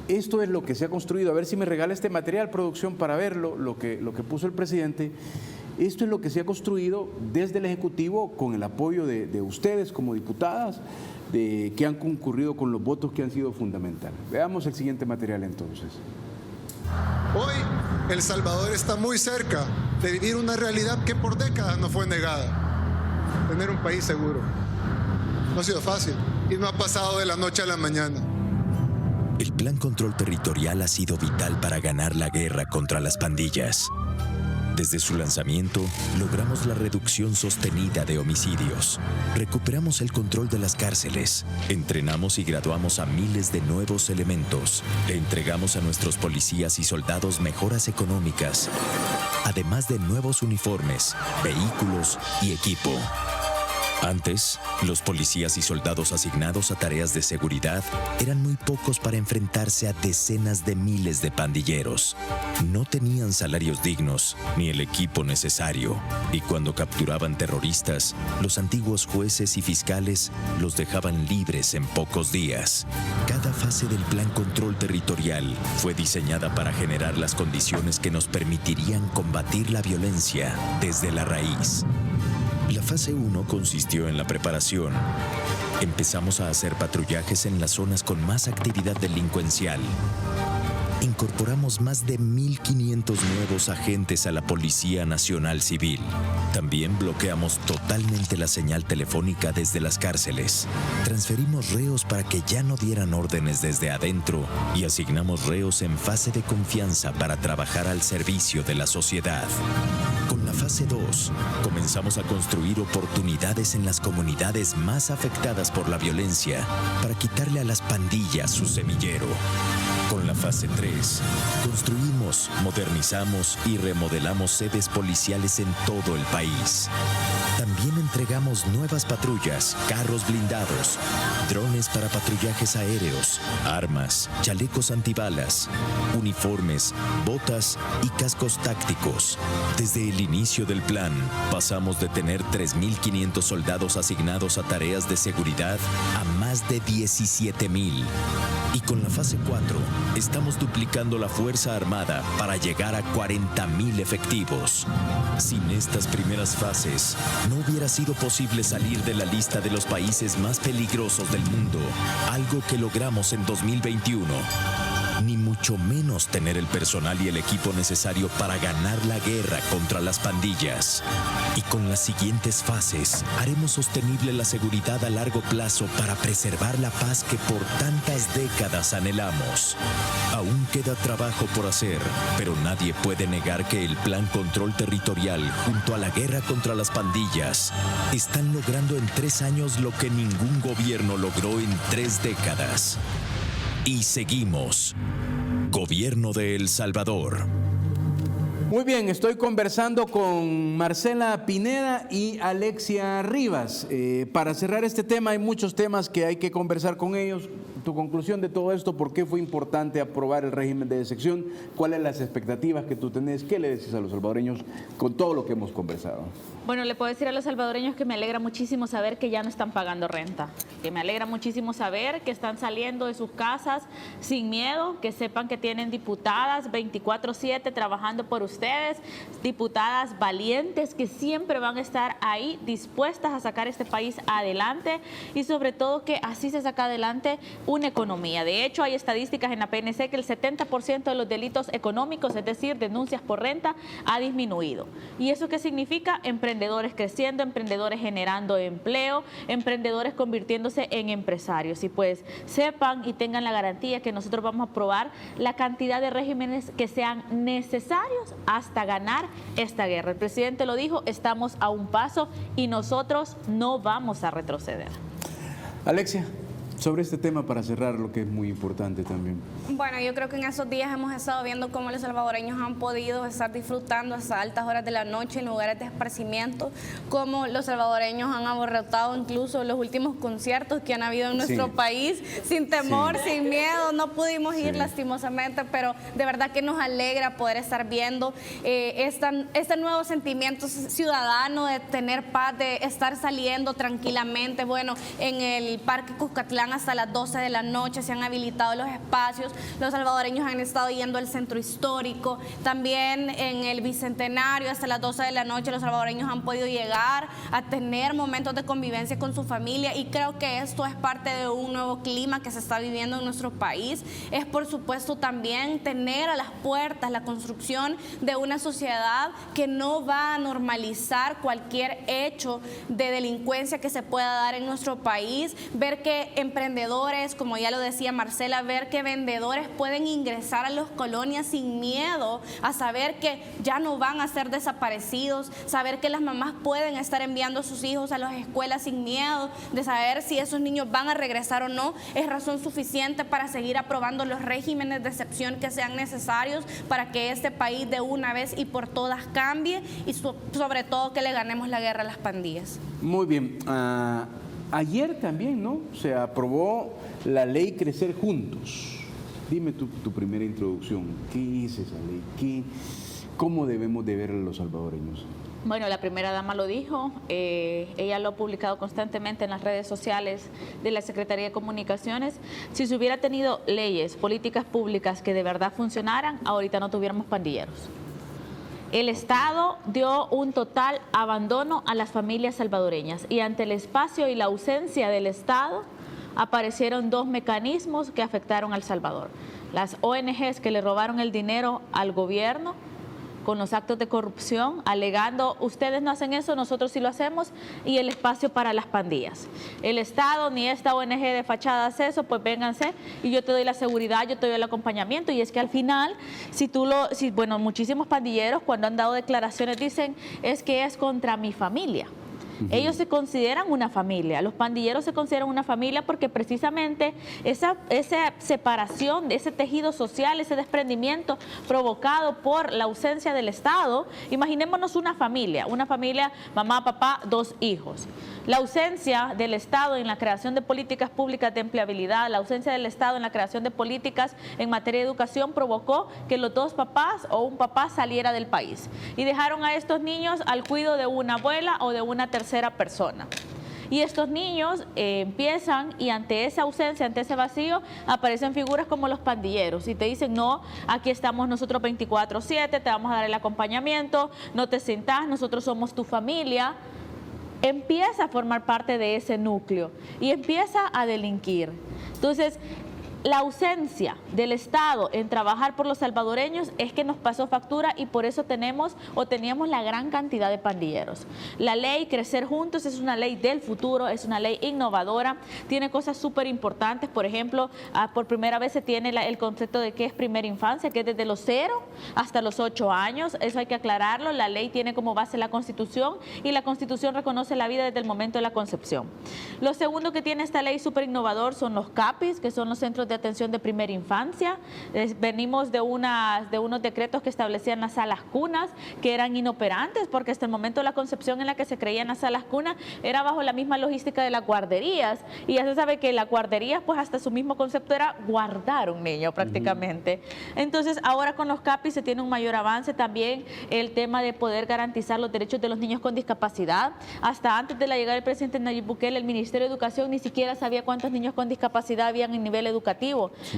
esto es lo que se ha construido. A ver si me regala este material, producción, para verlo, lo que puso el presidente. Esto es lo que se ha construido desde el Ejecutivo con el apoyo de ustedes como diputadas, que han concurrido con los votos que han sido fundamentales. Veamos el siguiente material entonces. Hoy El Salvador está muy cerca de vivir una realidad que por décadas nos fue negada: tener un país seguro. No ha sido fácil y no ha pasado de la noche a la mañana. El Plan Control Territorial ha sido vital para ganar la guerra contra las pandillas. Desde su lanzamiento, logramos la reducción sostenida de homicidios. Recuperamos el control de las cárceles. Entrenamos y graduamos a miles de nuevos elementos. Le entregamos a nuestros policías y soldados mejoras económicas, además de nuevos uniformes, vehículos y equipo. Antes, los policías y soldados asignados a tareas de seguridad eran muy pocos para enfrentarse a decenas de miles de pandilleros. No tenían salarios dignos ni el equipo necesario, y cuando capturaban terroristas, los antiguos jueces y fiscales los dejaban libres en pocos días. Cada fase del Plan Control Territorial fue diseñada para generar las condiciones que nos permitirían combatir la violencia desde la raíz. La fase 1 consistió en la preparación. Empezamos a hacer patrullajes en las zonas con más actividad delincuencial. Incorporamos más de 1.500 nuevos agentes a la Policía Nacional Civil. También bloqueamos totalmente la señal telefónica desde las cárceles. Transferimos reos para que ya no dieran órdenes desde adentro y asignamos reos en fase de confianza para trabajar al servicio de la sociedad. Con la fase 2, comenzamos a construir oportunidades en las comunidades más afectadas por la violencia para quitarle a las pandillas su semillero. Con la fase 3, construimos, modernizamos y remodelamos sedes policiales en todo el país. También entregamos nuevas patrullas, carros blindados, drones para patrullajes aéreos, armas, chalecos antibalas, uniformes, botas y cascos tácticos. Desde el inicio del plan, pasamos de tener 3.500 soldados asignados a tareas de seguridad a más de 17.000. Y con la fase 4, estamos duplicando la Fuerza Armada para llegar a 40.000 efectivos. Sin estas primeras fases, no hubiera sido posible salir de la lista de los países más peligrosos del mundo, algo que logramos en 2021. Ni mucho menos tener el personal y el equipo necesario para ganar la guerra contra las pandillas. Y con las siguientes fases, haremos sostenible la seguridad a largo plazo para preservar la paz que por tantas décadas anhelamos. Aún queda trabajo por hacer, pero nadie puede negar que el Plan Control Territorial, junto a la guerra contra las pandillas, están logrando en 3 años lo que ningún gobierno logró en 3 décadas. Y seguimos. Gobierno de El Salvador. Muy bien, estoy conversando con Marcela Pineda y Alexia Rivas. Para cerrar este tema, hay muchos temas que hay que conversar con ellos. Tu conclusión de todo esto, ¿por qué fue importante aprobar el régimen de excepción? ¿Cuáles son las expectativas que tú tenés? ¿Qué le decís a los salvadoreños con todo lo que hemos conversado? Bueno, le puedo decir a los salvadoreños que me alegra muchísimo saber que ya no están pagando renta, que me alegra muchísimo saber que están saliendo de sus casas sin miedo, que sepan que tienen diputadas 24/7 trabajando por ustedes, diputadas valientes que siempre van a estar ahí dispuestas a sacar este país adelante y sobre todo que así se saca adelante una economía. De hecho, hay estadísticas en la PNC que el 70% de los delitos económicos, es decir, denuncias por renta, ha disminuido. ¿Y eso qué significa? Emprendedores creciendo, emprendedores generando empleo, emprendedores convirtiéndose en empresarios. Y pues sepan y tengan la garantía que nosotros vamos a aprobar la cantidad de regímenes que sean necesarios hasta ganar esta guerra. El presidente lo dijo, estamos a un paso y nosotros no vamos a retroceder. Alexia, sobre este tema para cerrar, lo que es muy importante también. Bueno, yo creo que en esos días hemos estado viendo cómo los salvadoreños han podido estar disfrutando hasta altas horas de la noche en lugares de esparcimiento, cómo los salvadoreños han abortado incluso los últimos conciertos que han habido en nuestro país, sin temor, sin miedo. No pudimos ir lastimosamente, pero de verdad que nos alegra poder estar viendo este nuevo sentimiento ciudadano de tener paz, de estar saliendo tranquilamente. Bueno, en el Parque Cuscatlán hasta las 12 de la noche se han habilitado los espacios. Los salvadoreños han estado yendo al centro histórico. También en el Bicentenario hasta las 12 de la noche los salvadoreños han podido llegar a tener momentos de convivencia con su familia y creo que esto es parte de un nuevo clima que se está viviendo en nuestro país. Es por supuesto también tener a las puertas la construcción de una sociedad que no va a normalizar cualquier hecho de delincuencia que se pueda dar en nuestro país, ver que emprendedores, como ya lo decía Marcela, ver que vendedores pueden ingresar a las colonias sin miedo, a saber que ya no van a ser desaparecidos, saber que las mamás pueden estar enviando a sus hijos a las escuelas sin miedo, de saber si esos niños van a regresar o no, es razón suficiente para seguir aprobando los regímenes de excepción que sean necesarios para que este país de una vez y por todas cambie y sobre todo que le ganemos la guerra a las pandillas. Muy bien. Ayer también, ¿no? Se aprobó la ley Crecer Juntos. Dime tu primera introducción. ¿Qué es esa ley? ¿Cómo debemos de ver a los salvadoreños? Bueno, la primera dama lo dijo, ella lo ha publicado constantemente en las redes sociales de la Secretaría de Comunicaciones. Si se hubiera tenido leyes, políticas públicas que de verdad funcionaran, ahorita no tuviéramos pandilleros. El Estado dio un total abandono a las familias salvadoreñas y ante el espacio y la ausencia del Estado aparecieron 2 mecanismos que afectaron al Salvador. Las ONGs que le robaron el dinero al gobierno con los actos de corrupción, alegando ustedes no hacen eso, nosotros sí lo hacemos, y el espacio para las pandillas. El Estado ni esta ONG de fachada hace eso, pues vénganse y yo te doy la seguridad, yo te doy el acompañamiento. Y es que al final, bueno, muchísimos pandilleros cuando han dado declaraciones dicen es que es contra mi familia. Ellos se consideran una familia, los pandilleros se consideran una familia porque precisamente esa separación, ese tejido social, ese desprendimiento provocado por la ausencia del Estado. Imaginémonos una familia, mamá, papá, 2 hijos. La ausencia del Estado en la creación de políticas públicas de empleabilidad, la ausencia del Estado en la creación de políticas en materia de educación provocó que los 2 papás o un papá saliera del país y dejaron a estos niños al cuidado de una abuela o de una tercera persona. Y estos niños empiezan, y ante esa ausencia, ante ese vacío, aparecen figuras como los pandilleros y te dicen: no, aquí estamos nosotros 24/7, te vamos a dar el acompañamiento, no te sientas, nosotros somos tu familia. Empieza a formar parte de ese núcleo y empieza a delinquir. Entonces, la ausencia del Estado en trabajar por los salvadoreños es que nos pasó factura, y por eso teníamos la gran cantidad de pandilleros. La ley Crecer Juntos es una ley del futuro, es una ley innovadora, tiene cosas súper importantes. Por ejemplo, por primera vez se tiene el concepto de qué es primera infancia, que es desde los 0 hasta los 8 años. Eso hay que aclararlo. La ley tiene como base la Constitución, y la Constitución reconoce la vida desde el momento de la concepción. Lo segundo que tiene esta ley súper innovador son los CAPIs, que son los centros de atención de primera infancia. Venimos de unos decretos que establecían las salas cunas, que eran inoperantes, porque hasta el momento de la concepción en la que se creían las salas cunas era bajo la misma logística de las guarderías, y ya se sabe que las guarderías, pues hasta su mismo concepto era guardar un niño prácticamente. Entonces ahora con los CAPIs se tiene un mayor avance. También el tema de poder garantizar los derechos de los niños con discapacidad. Hasta antes de la llegada del presidente Nayib Bukele, el Ministerio de Educación ni siquiera sabía cuántos niños con discapacidad habían en nivel educativo.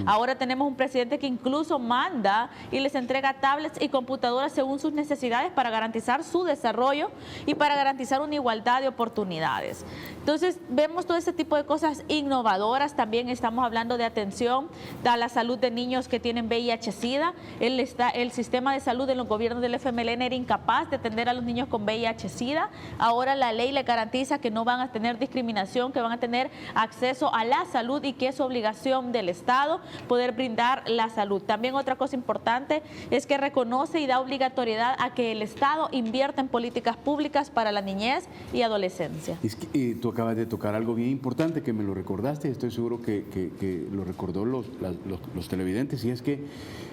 Ahora tenemos un presidente que incluso manda y les entrega tablets y computadoras según sus necesidades para garantizar su desarrollo y para garantizar una igualdad de oportunidades. Entonces vemos todo ese tipo de cosas innovadoras. También estamos hablando de atención a la salud de niños que tienen VIH-Sida. El sistema de salud de los gobiernos del FMLN era incapaz de atender a los niños con VIH-Sida. Ahora la ley le garantiza que no van a tener discriminación, que van a tener acceso a la salud, y que es obligación del Estado poder brindar la salud. También otra cosa importante es que reconoce y da obligatoriedad a que el Estado invierta en políticas públicas para la niñez y adolescencia. Es que tú acabas de tocar algo bien importante que me lo recordaste, estoy seguro que lo recordó los televidentes, y es que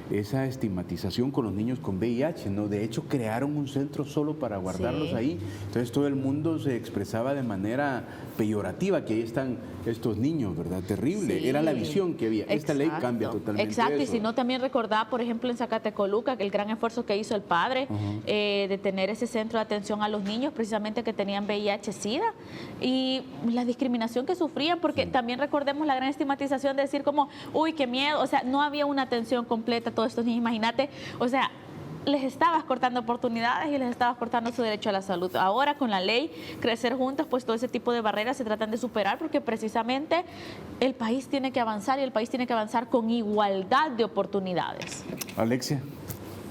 esa estigmatización con los niños con VIH, ¿no? De hecho, crearon un centro solo para guardarlos ahí. Entonces todo el mundo se expresaba de manera peyorativa, que ahí están estos niños, ¿verdad? Terrible. Sí. Era la visión que había. Esta ley cambia totalmente. Exacto, eso. Y si no, también recordar, por ejemplo, en Zacatecoluca, que el gran esfuerzo que hizo el padre de tener ese centro de atención a los niños, precisamente que tenían VIH-Sida, y la discriminación que sufrían, porque también recordemos la gran estigmatización de decir como, uy, qué miedo, o sea, no había una atención completa a todos estos niños, imagínate, o sea, les estabas cortando oportunidades y les estabas cortando su derecho a la salud. Ahora con la ley Crecer Juntos, pues todo ese tipo de barreras se tratan de superar, porque precisamente el país tiene que avanzar, y el país tiene que avanzar con igualdad de oportunidades. Alexia.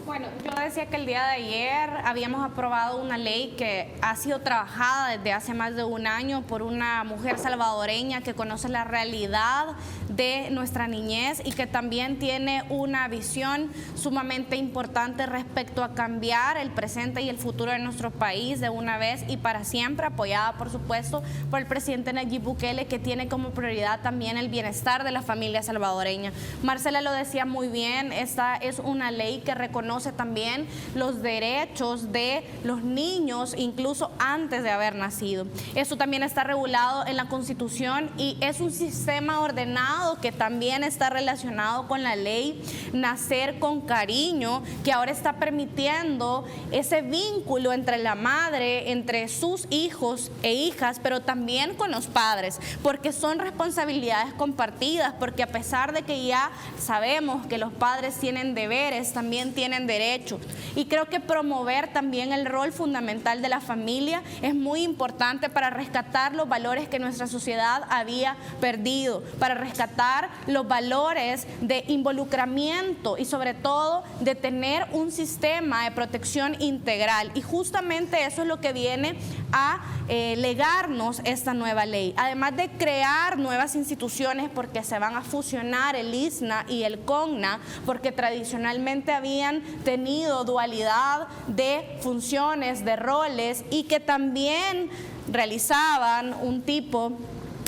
Bueno, yo decía que el día de ayer habíamos aprobado una ley que ha sido trabajada desde hace más de un año por una mujer salvadoreña que conoce la realidad de nuestra niñez y que también tiene una visión sumamente importante respecto a cambiar el presente y el futuro de nuestro país de una vez y para siempre, apoyada por supuesto por el presidente Nayib Bukele, que tiene como prioridad también el bienestar de la familia salvadoreña. Marcela lo decía muy bien, esta es una ley que reconoce también los derechos de los niños incluso antes de haber nacido. Esto también está regulado en la Constitución y es un sistema ordenado que también está relacionado con la ley Nacer con Cariño, que ahora está permitiendo ese vínculo entre la madre, entre sus hijos e hijas, pero también con los padres, porque son responsabilidades compartidas, porque a pesar de que ya sabemos que los padres tienen deberes, también tienen derechos. Y creo que promover también el rol fundamental de la familia es muy importante para rescatar los valores que nuestra sociedad había perdido, para rescatar los valores de involucramiento y sobre todo de tener un sistema de protección integral. Y justamente eso es lo que viene a legarnos esta nueva ley. Además de crear nuevas instituciones, porque se van a fusionar el ISNA y el CONNA, porque tradicionalmente habían tenido dualidad de funciones, de roles, y que también realizaban un tipo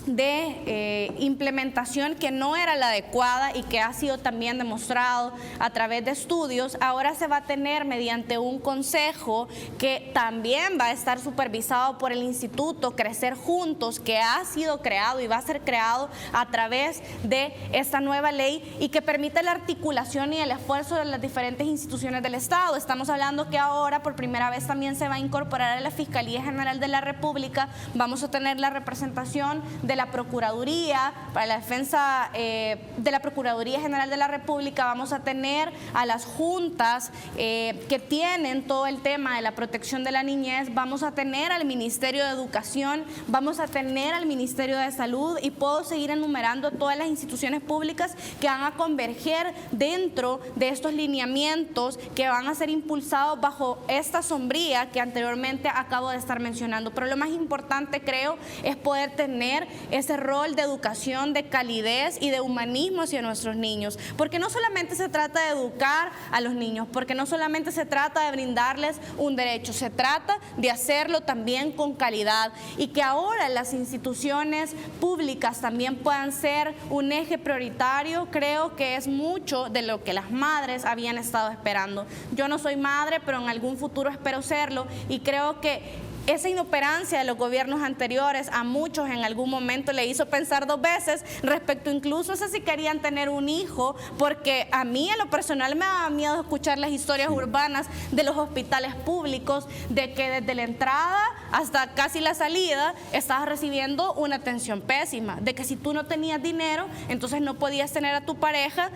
de implementación que no era la adecuada y que ha sido también demostrado a través de estudios, ahora se va a tener mediante un consejo que también va a estar supervisado por el Instituto Crecer Juntos, que ha sido creado y va a ser creado a través de esta nueva ley y que permite la articulación y el esfuerzo de las diferentes instituciones del Estado. Estamos hablando que ahora por primera vez también se va a incorporar a la Fiscalía General de la República, vamos a tener la representación de la Procuraduría, para la defensa de la Procuraduría General de la República, vamos a tener a las juntas que tienen todo el tema de la protección de la niñez, vamos a tener al Ministerio de Educación, vamos a tener al Ministerio de Salud y puedo seguir enumerando todas las instituciones públicas que van a converger dentro de estos lineamientos que van a ser impulsados bajo esta sombría que anteriormente acabo de estar mencionando. Pero lo más importante, creo, es poder tener ese rol de educación, de calidez y de humanismo hacia nuestros niños, porque no solamente se trata de educar a los niños, porque no solamente se trata de brindarles un derecho, se trata de hacerlo también con calidad y que ahora las instituciones públicas también puedan ser un eje prioritario. Creo que es mucho de lo que las madres habían estado esperando. Yo no soy madre, pero en algún futuro espero serlo y creo que esa inoperancia de los gobiernos anteriores a muchos en algún momento le hizo pensar dos veces respecto incluso a si querían tener un hijo, porque a mí en lo personal me daba miedo escuchar las historias urbanas de los hospitales públicos, de que desde la entrada hasta casi la salida estabas recibiendo una atención pésima, de que si tú no tenías dinero, entonces no podías tener a tu pareja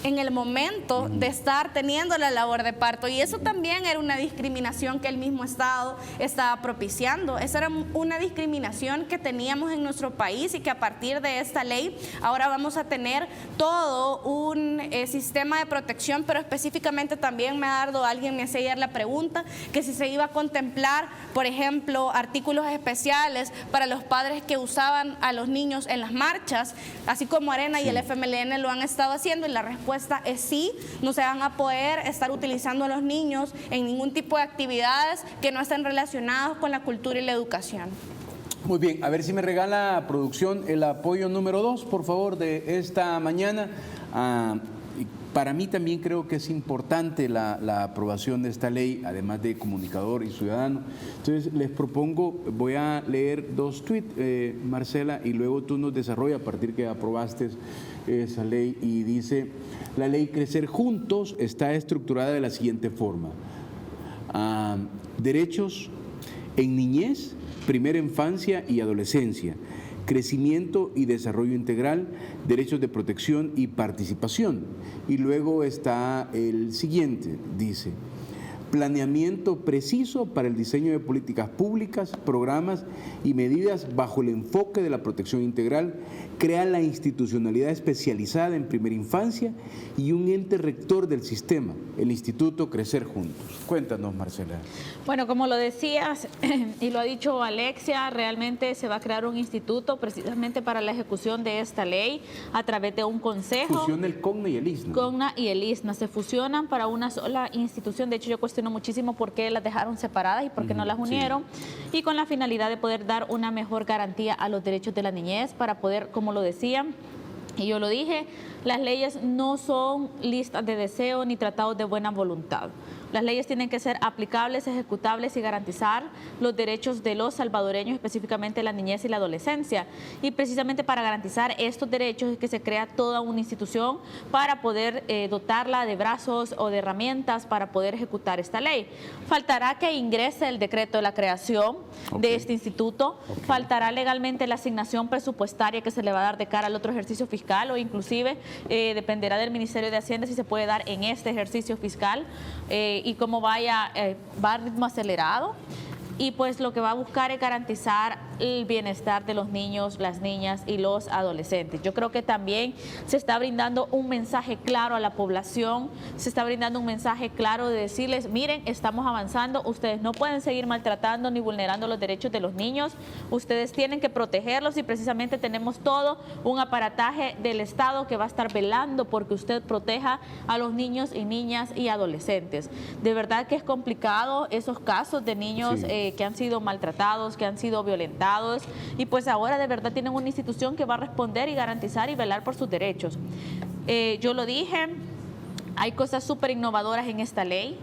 en el momento de estar teniendo la labor de parto, y eso también era una discriminación que el mismo Estado estaba propiciando. Esa era una discriminación que teníamos en nuestro país y que a partir de esta ley ahora vamos a tener todo un sistema de protección, pero específicamente también alguien me hacía ayer la pregunta que si se iba a contemplar, por ejemplo, artículos especiales para los padres que usaban a los niños en las marchas, así como Arena y el FMLN lo han estado haciendo, y la respuesta es sí, no se van a poder estar utilizando a los niños en ningún tipo de actividades que no estén relacionadas con la cultura y la educación. Muy bien, a ver si me regala producción el apoyo número 2, por favor, de esta mañana. Para mí también creo que es importante la aprobación de esta ley, además de comunicador y ciudadano. Entonces les propongo, voy a leer 2 tweets, Marcela, y luego tú nos desarrollas a partir que aprobaste esa ley. Y dice: la ley Crecer Juntos está estructurada de la siguiente forma: derechos en niñez, primera infancia y adolescencia, crecimiento y desarrollo integral, derechos de protección y participación. Y luego está el siguiente, dice: planeamiento preciso para el diseño de políticas públicas, programas y medidas bajo el enfoque de la protección integral, crea la institucionalidad especializada en primera infancia y un ente rector del sistema, el Instituto Crecer Juntos. Cuéntanos, Marcela. Bueno, como lo decías y lo ha dicho Alexia, realmente se va a crear un instituto precisamente para la ejecución de esta ley a través de un consejo. Fusiona el CONNA y el ISNA. CONNA y el ISNA se fusionan para una sola institución. De hecho, yo cuestiono muchísimo por qué las dejaron separadas y por qué no las unieron. Sí. Y con la finalidad de poder dar una mejor garantía a los derechos de la niñez, para poder, como lo decían, y yo lo dije, las leyes no son listas de deseo ni tratados de buena voluntad. Las leyes tienen que ser aplicables, ejecutables y garantizar los derechos de los salvadoreños, específicamente la niñez y la adolescencia. Y precisamente para garantizar estos derechos es que se crea toda una institución para poder dotarla de brazos o de herramientas para poder ejecutar esta ley. Faltará que ingrese el decreto de la creación de este instituto, faltará legalmente la asignación presupuestaria que se le va a dar de cara al otro ejercicio fiscal, o inclusive dependerá del Ministerio de Hacienda si se puede dar en este ejercicio fiscal, y cómo va a ritmo acelerado. Y pues lo que va a buscar es garantizar el bienestar de los niños, las niñas y los adolescentes. Yo creo que también se está brindando un mensaje claro a la población, se está brindando un mensaje claro de decirles, miren, estamos avanzando, ustedes no pueden seguir maltratando ni vulnerando los derechos de los niños, ustedes tienen que protegerlos y precisamente tenemos todo un aparataje del Estado que va a estar velando porque usted proteja a los niños y niñas y adolescentes. De verdad que es complicado esos casos de niños que han sido maltratados, que han sido violentados y pues ahora de verdad tienen una institución que va a responder y garantizar y velar por sus derechos. Yo lo dije, hay cosas súper innovadoras en esta ley.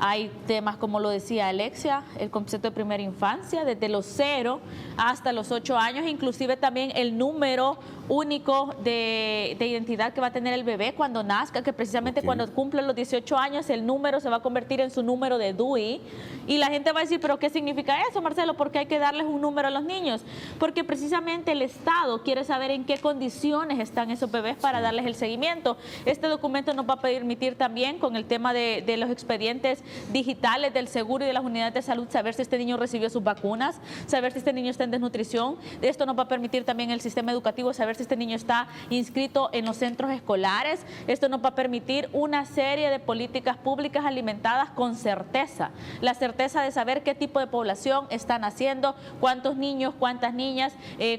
Hay temas, como lo decía Alexia, el concepto de primera infancia, desde los 0 hasta los 8 años, inclusive también el número único de identidad que va a tener el bebé cuando nazca, que precisamente cuando cumple los 18 años el número se va a convertir en su número de DUI. Y la gente va a decir, ¿pero qué significa eso, Marcelo? ¿Por qué hay que darles un número a los niños? Porque precisamente el Estado quiere saber en qué condiciones están esos bebés para darles el seguimiento. Este documento nos va a permitir también, con el tema de los expedientes digitales del seguro y de las unidades de salud, saber si este niño recibió sus vacunas, saber si este niño está en desnutrición. Esto nos va a permitir también el sistema educativo saber si este niño está inscrito en los centros escolares. Esto nos va a permitir una serie de políticas públicas alimentadas con certeza. La certeza de saber qué tipo de población están haciendo, cuántos niños, cuántas niñas,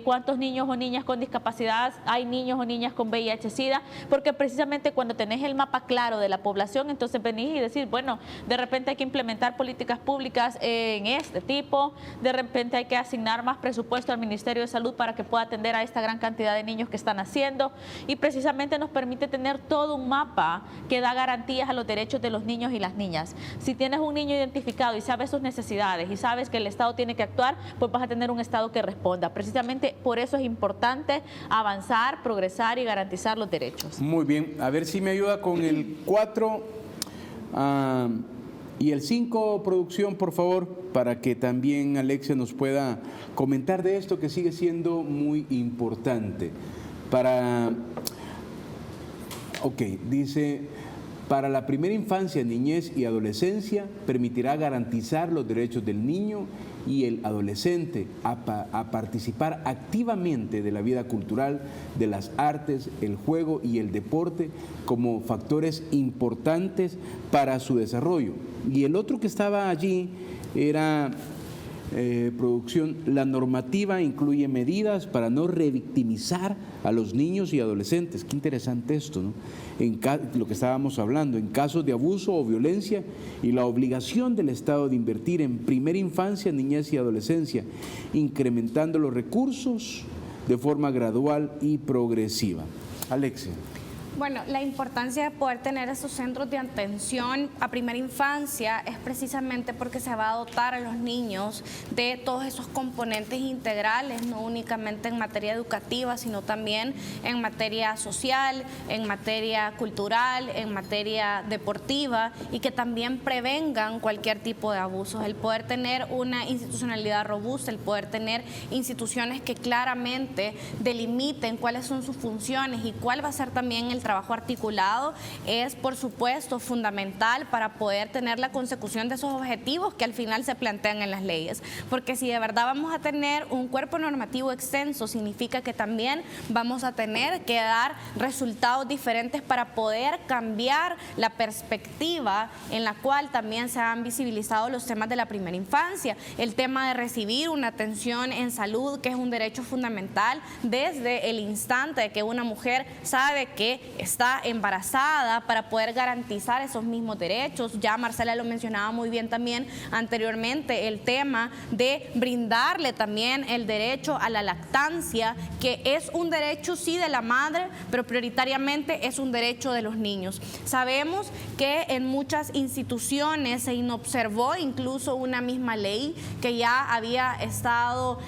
cuántos niños o niñas con discapacidad, hay niños o niñas con VIH-Sida, porque precisamente cuando tenés el mapa claro de la población, entonces venís y decís, bueno, de repente hay que implementar políticas públicas en este tipo, de repente hay que asignar más presupuesto al Ministerio de Salud para que pueda atender a esta gran cantidad de niños que están haciendo y precisamente nos permite tener todo un mapa que da garantías a los derechos de los niños y las niñas. Si tienes un niño identificado y sabes sus necesidades y sabes que el Estado tiene que actuar, pues vas a tener un Estado que responda. Precisamente por eso es importante avanzar, progresar y garantizar los derechos. Muy bien, a ver si me ayuda con el 4 y el 5, producción, por favor, para que también Alexia nos pueda comentar de esto que sigue siendo muy importante. Dice, para la primera infancia, niñez y adolescencia, permitirá garantizar los derechos del niño y el adolescente a participar activamente de la vida cultural, de las artes, el juego y el deporte como factores importantes para su desarrollo. Y el otro que estaba allí era, producción, la normativa incluye medidas para no revictimizar a los niños y adolescentes. Qué interesante esto, ¿no? Lo que estábamos hablando, en casos de abuso o violencia y la obligación del Estado de invertir en primera infancia, niñez y adolescencia, incrementando los recursos de forma gradual y progresiva. Alexia. Bueno, la importancia de poder tener esos centros de atención a primera infancia es precisamente porque se va a dotar a los niños de todos esos componentes integrales, no únicamente en materia educativa, sino también en materia social, en materia cultural, en materia deportiva y que también prevengan cualquier tipo de abusos. El poder tener una institucionalidad robusta, el poder tener instituciones que claramente delimiten cuáles son sus funciones y cuál va a ser también el trabajo articulado es, por supuesto, fundamental para poder tener la consecución de esos objetivos que al final se plantean en las leyes. Porque si de verdad vamos a tener un cuerpo normativo extenso, significa que también vamos a tener que dar resultados diferentes para poder cambiar la perspectiva en la cual también se han visibilizado los temas de la primera infancia. El tema de recibir una atención en salud, que es un derecho fundamental desde el instante de que una mujer sabe que está embarazada, para poder garantizar esos mismos derechos. Ya Marcela lo mencionaba muy bien también anteriormente, el tema de brindarle también el derecho a la lactancia, que es un derecho sí de la madre, pero prioritariamente es un derecho de los niños. Sabemos que en muchas instituciones se inobservó incluso una misma ley que ya había estado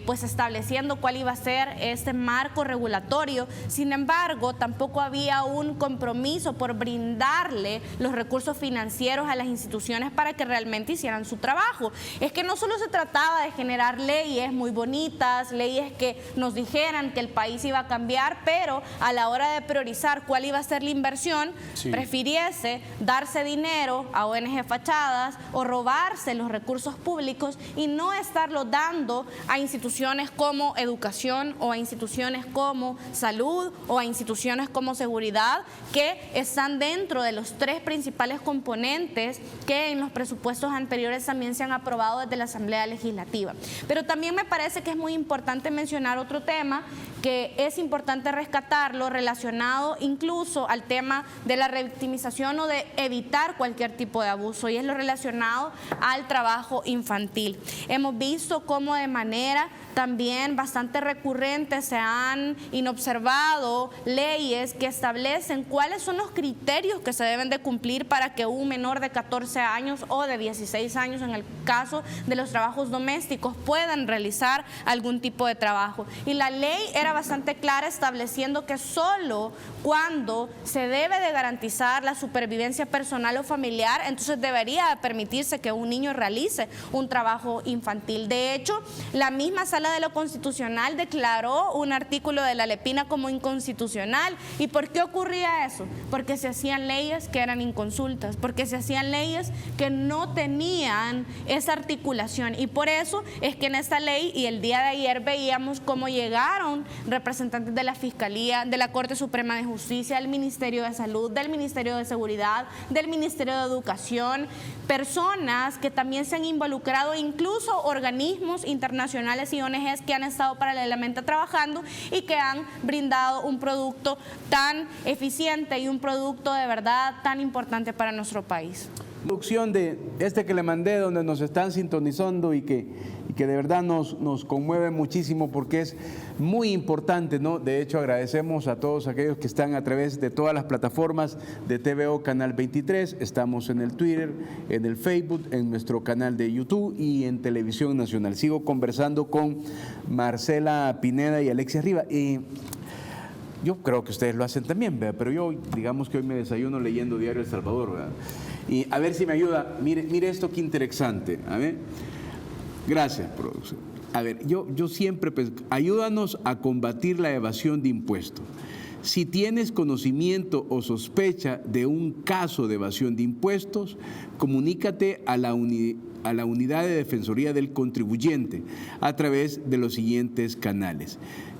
pues estableciendo cuál iba a ser este marco regulatorio. Sin embargo, tampoco había había un compromiso por brindarle los recursos financieros a las instituciones para que realmente hicieran su trabajo. Es que no solo se trataba de generar leyes muy bonitas, leyes que nos dijeran que el país iba a cambiar, pero a la hora de priorizar cuál iba a ser la inversión, prefiriese darse dinero a ONG fachadas o robarse los recursos públicos y no estarlo dando a instituciones como educación o a instituciones como salud o a instituciones como seguridad, que están dentro de los 3 principales componentes que en los presupuestos anteriores también se han aprobado desde la Asamblea Legislativa. Pero también me parece que es muy importante mencionar otro tema que es importante rescatarlo, relacionado incluso al tema de la revictimización o de evitar cualquier tipo de abuso, y es lo relacionado al trabajo infantil. Hemos visto cómo de manera también bastante recurrente se han inobservado leyes que establecen cuáles son los criterios que se deben de cumplir para que un menor de 14 años o de 16 años, en el caso de los trabajos domésticos, puedan realizar algún tipo de trabajo. Y la ley era bastante clara, estableciendo que solo cuando se debe de garantizar la supervivencia personal o familiar, entonces debería permitirse que un niño realice un trabajo infantil. De hecho, la misma Sala de lo Constitucional declaró un artículo de la Lepina como inconstitucional. ¿Y por qué ocurría eso? Porque se hacían leyes que eran inconsultas, porque se hacían leyes que no tenían esa articulación, y por eso es que en esta ley, y el día de ayer veíamos cómo llegaron representantes de la Fiscalía, de la Corte Suprema de Justicia, del Ministerio de Salud, del Ministerio de Seguridad, del Ministerio de Educación, personas que también se han involucrado, incluso organismos internacionales y ONGs que han estado paralelamente trabajando y que han brindado un producto tan eficiente y un producto de verdad tan importante para nuestro país. Producción de este que le mandé, donde nos están sintonizando y que de verdad nos conmueve muchísimo, porque es muy importante, ¿no? De hecho, agradecemos a todos aquellos que están a través de todas las plataformas de TVO Canal 23, estamos en el Twitter, en el Facebook, en nuestro canal de YouTube y en Televisión Nacional. Sigo conversando con Marcela Pineda y Alexia Riva. Yo creo que ustedes lo hacen también, ¿verdad? Pero yo, digamos que hoy me desayuno leyendo Diario El Salvador, ¿verdad? Y a ver si me ayuda. Mire esto, qué interesante. A ver. Gracias, producción. A ver, yo siempre ayúdanos a combatir la evasión de impuestos. Si tienes conocimiento o sospecha de un caso de evasión de impuestos, comunícate a la Unidad de Defensoría del Contribuyente a través de los siguientes canales: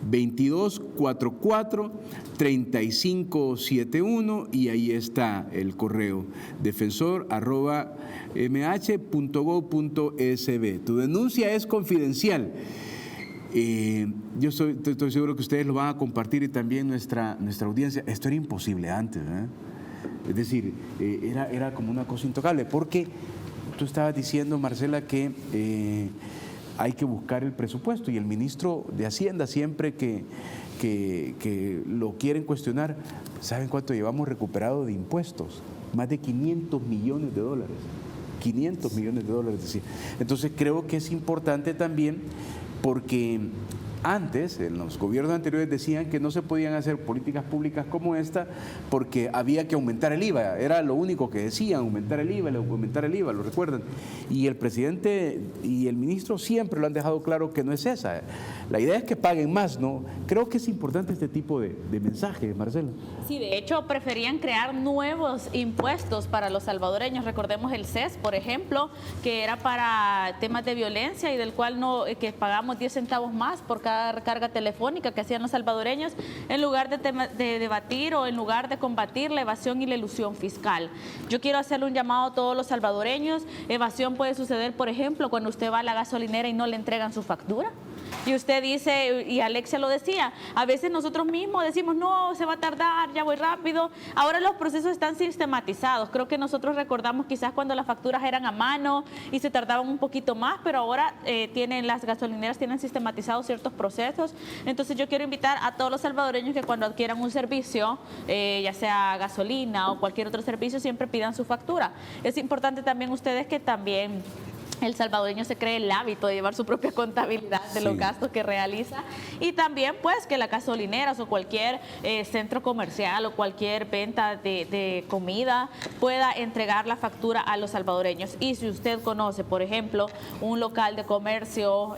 2244-3571, y ahí está el correo defensor@mh.gov.sb. Tu denuncia es confidencial. Yo estoy seguro que ustedes lo van a compartir, y también nuestra audiencia. Esto era imposible antes, ¿eh? Es decir, era como una cosa intocable, porque tú estabas diciendo, Marcela, que hay que buscar el presupuesto, y el ministro de Hacienda, siempre que lo quieren cuestionar, ¿saben cuánto llevamos recuperado de impuestos? Más de 500 millones de dólares. 500 millones de dólares, es decir. Entonces creo que es importante también, porque antes, en los gobiernos anteriores, decían que no se podían hacer políticas públicas como esta porque había que aumentar el IVA. Era lo único que decían, aumentar el IVA, ¿lo recuerdan? Y el presidente y el ministro siempre lo han dejado claro que no es esa. La idea es que paguen más, ¿no? Creo que es importante este tipo de mensajes, Marcela. Sí, de hecho, preferían crear nuevos impuestos para los salvadoreños. Recordemos el CES, por ejemplo, que era para temas de violencia y del cual que pagamos 10 centavos más por cada recarga telefónica que hacían los salvadoreños, en lugar de debatir o en lugar de combatir la evasión y la elusión fiscal. Yo quiero hacerle un llamado a todos los salvadoreños. Evasión puede suceder, por ejemplo, cuando usted va a la gasolinera y no le entregan su factura. Y usted dice, y Alexia lo decía, a veces nosotros mismos decimos, no, se va a tardar, ya voy rápido. Ahora los procesos están sistematizados. Creo que nosotros recordamos quizás cuando las facturas eran a mano y se tardaban un poquito más, pero ahora las gasolineras tienen sistematizados ciertos procesos. Entonces yo quiero invitar a todos los salvadoreños que cuando adquieran un servicio, ya sea gasolina o cualquier otro servicio, siempre pidan su factura. Es importante también ustedes que también el salvadoreño se cree el hábito de llevar su propia contabilidad de los gastos que realiza, y también pues que las gasolineras o cualquier centro comercial o cualquier venta de comida pueda entregar la factura a los salvadoreños. Y si usted conoce, por ejemplo, un local de comercio,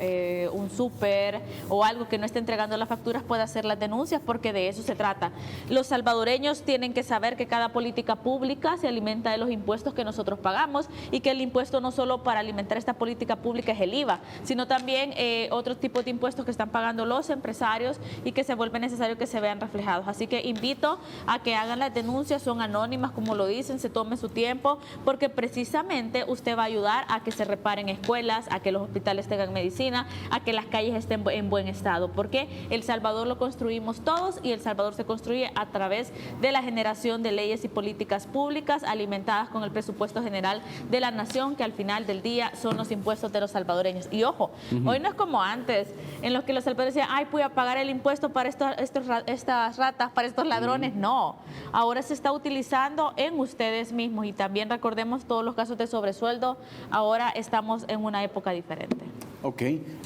un súper o algo que no esté entregando las facturas, puede hacer las denuncias, porque de eso se trata. Los salvadoreños tienen que saber que cada política pública se alimenta de los impuestos que nosotros pagamos, y que el impuesto no solo para alimentar esta política pública es el IVA, sino también otros tipos de impuestos que están pagando los empresarios y que se vuelve necesario que se vean reflejados. Así que invito a que hagan las denuncias, son anónimas, como lo dicen, se tome su tiempo, porque precisamente usted va a ayudar a que se reparen escuelas, a que los hospitales tengan medicina, a que las calles estén en buen estado, porque El Salvador lo construimos todos, y El Salvador se construye a través de la generación de leyes y políticas públicas alimentadas con el presupuesto general de la nación, que al final del día son los impuestos de los salvadoreños. Y ojo, hoy no es como antes, en los que los salvadoreños decían, ay, voy a pagar el impuesto para estas ratas, para estos ladrones. No, ahora se está utilizando en ustedes mismos, y también recordemos todos los casos de sobresueldo. Ahora estamos en una época diferente. Ok.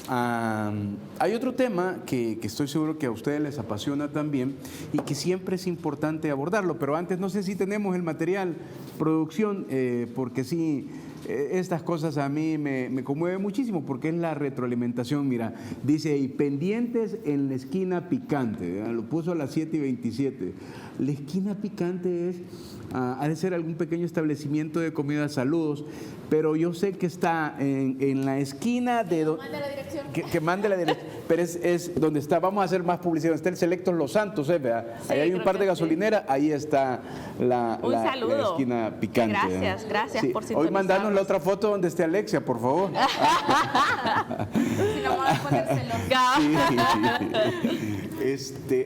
Hay otro tema que estoy seguro que a ustedes les apasiona también y que siempre es importante abordarlo, pero antes no sé si tenemos el material, producción, porque sí, estas cosas a mí me conmueven muchísimo, porque es la retroalimentación. Mira, dice ahí, pendientes en la esquina picante, ¿verdad? Lo puso a las 7:27. La esquina picante es, ha de ser algún pequeño establecimiento de comida, saludos, pero yo sé que está en la esquina de... Que mande la dirección, pero es donde está, vamos a hacer más publicidad, está el Selectos Los Santos, ¿verdad? Sí, ahí hay un par de gasolineras, sí. Ahí está la esquina picante. Gracias, gracias por sintonizarnos. Hoy mandanos la otra foto donde esté Alexia, por favor. Si no, vamos a ponérselo.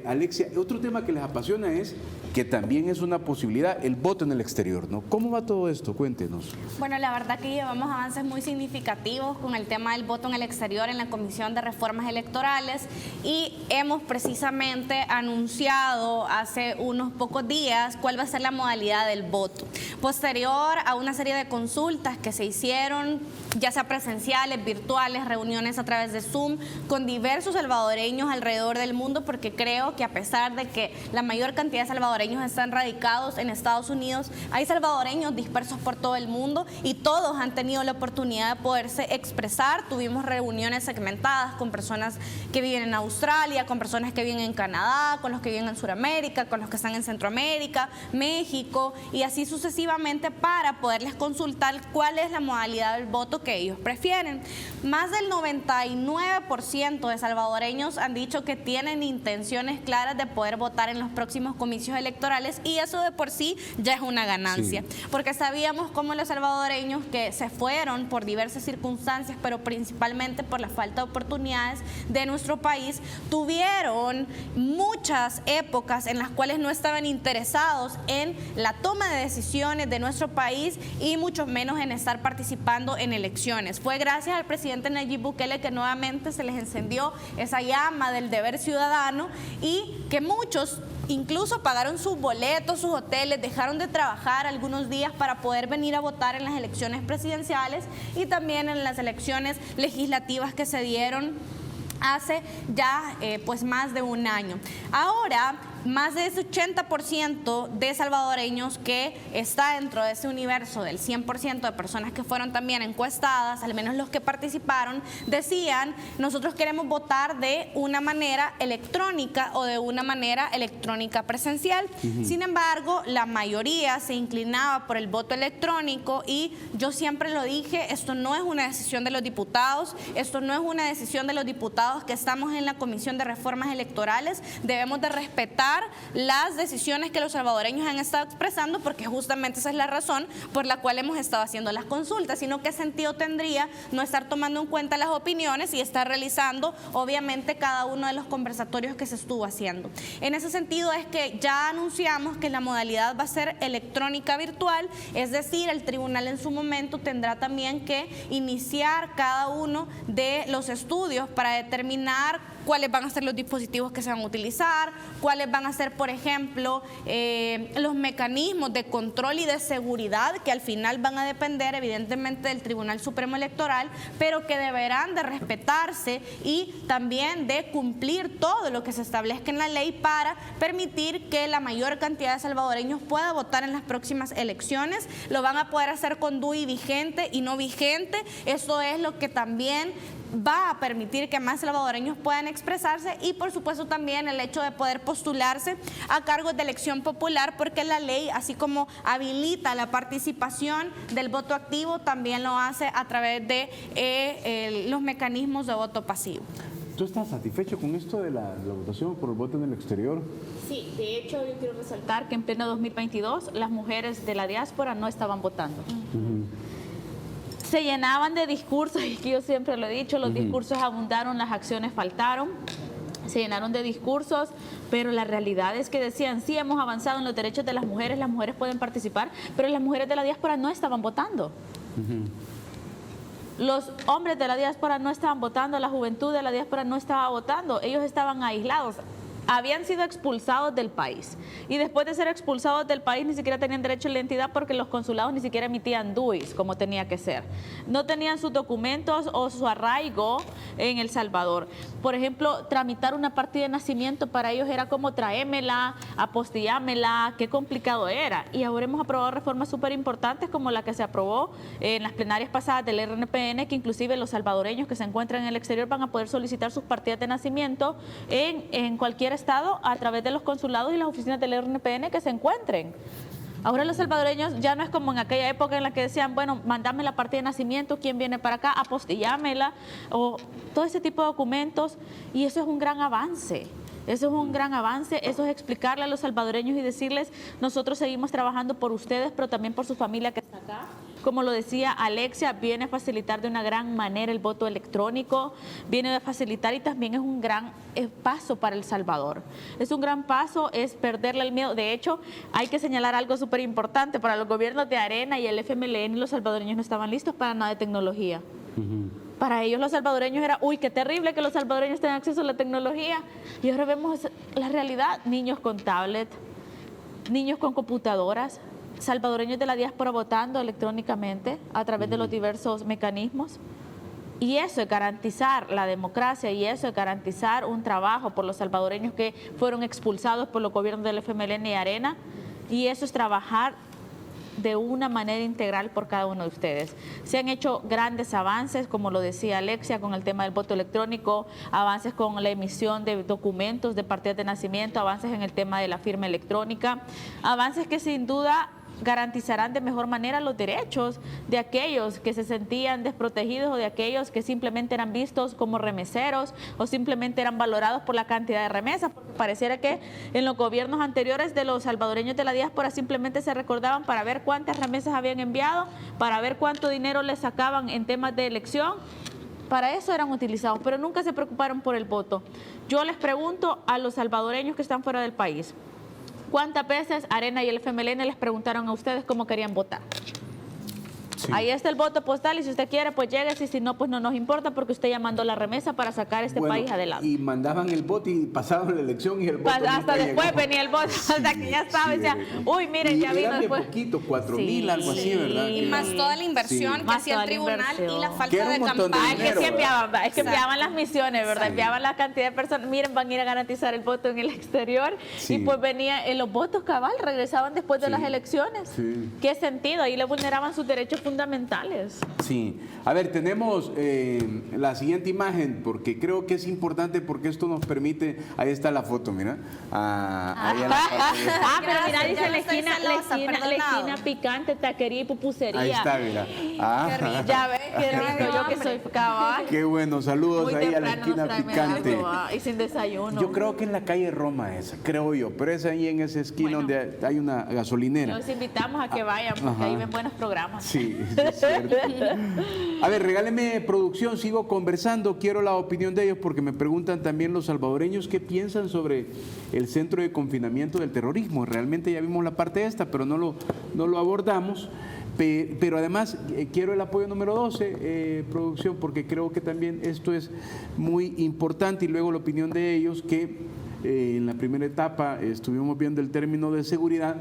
Alexia, otro tema que les apasiona es que también es una posibilidad el voto en el exterior, ¿no? ¿Cómo va todo esto? Cuéntenos. Bueno, la verdad que llevamos avances muy significativos con el tema del voto en el exterior en la Comisión de Reformas Electorales, y hemos precisamente anunciado hace unos pocos días cuál va a ser la modalidad del voto. Posterior a una serie de consultas que se hicieron, ya sea presenciales, virtuales, reuniones a través de Zoom, con diversos salvadoreños alrededor del mundo, porque creo que a pesar de que la mayor cantidad de salvadoreños están radicados en Estados Unidos, hay salvadoreños dispersos por todo el mundo, y todos han tenido la oportunidad de poderse expresar. Tuvimos reuniones segmentadas con personas que viven en Australia, con personas que viven en Canadá, con los que viven en Sudamérica, con los que están en Centroamérica, México, y así sucesivamente, para poderles consultar cuál es la modalidad del voto que ellos prefieren. Más del 99% de salvadoreños han dicho que tienen intenciones claras de poder votar en los próximos comicios electorales, y eso de por sí ya es una ganancia, sí. Porque sabíamos cómo los salvadoreños que se fueron por diversas circunstancias, pero principalmente por la falta de oportunidades de nuestro país, tuvieron muchas épocas en las cuales no estaban interesados en la toma de decisiones de nuestro país, y mucho menos en estar participando en elecciones. Fue gracias al presidente Nayib Bukele que nuevamente se les encendió esa llama del deber ciudadano, y que muchos incluso pagaron sus boletos, sus hoteles, dejaron de trabajar algunos días para poder venir a votar en las elecciones presidenciales y también en las elecciones legislativas que se dieron hace ya pues más de un año. Ahora, más de ese 80% de salvadoreños que está dentro de ese universo del 100% de personas que fueron también encuestadas, al menos los que participaron, decían: nosotros queremos votar de una manera electrónica o de una manera electrónica presencial. Sin embargo, la mayoría se inclinaba por el voto electrónico, y yo siempre lo dije, esto no es una decisión de los diputados, esto no es una decisión de los diputados que estamos en la Comisión de Reformas Electorales. Debemos de respetar las decisiones que los salvadoreños han estado expresando, porque justamente esa es la razón por la cual hemos estado haciendo las consultas, sino qué sentido tendría no estar tomando en cuenta las opiniones y estar realizando obviamente cada uno de los conversatorios que se estuvo haciendo. En ese sentido es que ya anunciamos que la modalidad va a ser electrónica virtual, es decir, el tribunal en su momento tendrá también que iniciar cada uno de los estudios para determinar cuáles van a ser los dispositivos que se van a utilizar, cuáles van a ser, por ejemplo, los mecanismos de control y de seguridad que al final van a depender evidentemente del Tribunal Supremo Electoral, pero que deberán de respetarse y también de cumplir todo lo que se establezca en la ley para permitir que la mayor cantidad de salvadoreños pueda votar en las próximas elecciones. Lo van a poder hacer con DUI vigente y no vigente. Eso es lo que también va a permitir que más salvadoreños puedan expresarse y por supuesto también el hecho de poder postularse a cargos de elección popular, porque la ley, así como habilita la participación del voto activo, también lo hace a través de los mecanismos de voto pasivo. ¿Tú estás satisfecho con esto de la votación por el voto en el exterior? Sí, de hecho yo quiero resaltar que en pleno 2022 las mujeres de la diáspora no estaban votando. Se llenaban de discursos, y que yo siempre lo he dicho, los discursos abundaron, las acciones faltaron, se llenaron de discursos, pero la realidad es que decían, sí, hemos avanzado en los derechos de las mujeres pueden participar, pero las mujeres de la diáspora no estaban votando. Los hombres de la diáspora no estaban votando, la juventud de la diáspora no estaba votando, ellos estaban aislados. Habían sido expulsados del país y después de ser expulsados del país ni siquiera tenían derecho a la identidad porque los consulados ni siquiera emitían DUIs como tenía que ser. No tenían sus documentos o su arraigo en El Salvador. Por ejemplo, tramitar una partida de nacimiento para ellos era como traémela, apostillámela, qué complicado era. Y ahora hemos aprobado reformas súper importantes como la que se aprobó en las plenarias pasadas del RNPN, que inclusive los salvadoreños que se encuentran en el exterior van a poder solicitar sus partidas de nacimiento en cualquier estado a través de los consulados y las oficinas del RNPN que se encuentren. Ahora los salvadoreños ya no es como en aquella época en la que decían, bueno, mandame la partida de nacimiento, quién viene para acá, apostillámela, o todo ese tipo de documentos, y eso es un gran avance. Eso es un gran avance, eso es explicarle a los salvadoreños y decirles, nosotros seguimos trabajando por ustedes, pero también por su familia que está acá. Como lo decía Alexia, viene a facilitar de una gran manera el voto electrónico, viene a facilitar y también es un gran paso para El Salvador. Es un gran paso, es perderle el miedo. De hecho, hay que señalar algo súper importante, para los gobiernos de Arena y el FMLN, los salvadoreños no estaban listos para nada de tecnología. Para ellos los salvadoreños era, uy, qué terrible que los salvadoreños tengan acceso a la tecnología. Y ahora vemos la realidad, niños con tablet, niños con computadoras, salvadoreños de la diáspora votando electrónicamente a través de los diversos mecanismos. Y eso es garantizar la democracia y eso es garantizar un trabajo por los salvadoreños que fueron expulsados por los gobiernos del FMLN y Arena. Y eso es trabajar de una manera integral por cada uno de ustedes. Se han hecho grandes avances, como lo decía Alexia, con el tema del voto electrónico, avances con la emisión de documentos de partidas de nacimiento, avances en el tema de la firma electrónica, avances que sin duda garantizarán de mejor manera los derechos de aquellos que se sentían desprotegidos o de aquellos que simplemente eran vistos como remeseros o simplemente eran valorados por la cantidad de remesas, porque pareciera que en los gobiernos anteriores de los salvadoreños de la diáspora simplemente se recordaban para ver cuántas remesas habían enviado, para ver cuánto dinero les sacaban en temas de elección. Para eso eran utilizados, pero nunca se preocuparon por el voto. Yo les pregunto a los salvadoreños que están fuera del país, ¿cuántas veces Arena y el FMLN les preguntaron a ustedes cómo querían votar? Sí. Ahí está el voto postal y si usted quiere, pues llegue, y si no, pues no nos importa porque usted ya mandó la remesa para sacar este país adelante. Y mandaban el voto y pasaban la elección y el voto hasta después llegó. Venía el voto, hasta que ya estaba, decía, uy, miren, ya vino después. Poquito, 4,000, algo así, ¿verdad? Y más toda la inversión que hacía el tribunal y la falta de campaña. Es que enviaban las misiones, ¿verdad? Enviaban la cantidad de personas, miren, van a ir a garantizar el voto en el exterior y pues venía, los votos cabal regresaban después de las elecciones. ¿Qué sentido? Ahí le vulneraban sus derechos fundamentales. Sí. A ver, tenemos la siguiente imagen, porque creo que es importante porque esto nos permite, ahí está la foto, mira. Pero mira, dice la esquina picante, taquería y pupusería. Ahí está, mira. Ya ves, qué rico, yo que soy cabal. Qué bueno, saludos muy ahí a la esquina picante. Y sin desayuno. Yo creo que en la calle Roma esa, creo yo, pero es ahí en esa esquina donde hay una gasolinera. Los invitamos a que vayan porque ahí ven buenos programas. Sí. Es cierto. A ver, regáleme producción, sigo conversando, quiero la opinión de ellos porque me preguntan también los salvadoreños qué piensan sobre el centro de confinamiento del terrorismo. Realmente ya vimos la parte esta, pero no lo abordamos. Pero además quiero el apoyo número 12, producción, porque creo que también esto es muy importante, y luego la opinión de ellos, que en la primera etapa estuvimos viendo el término de seguridad,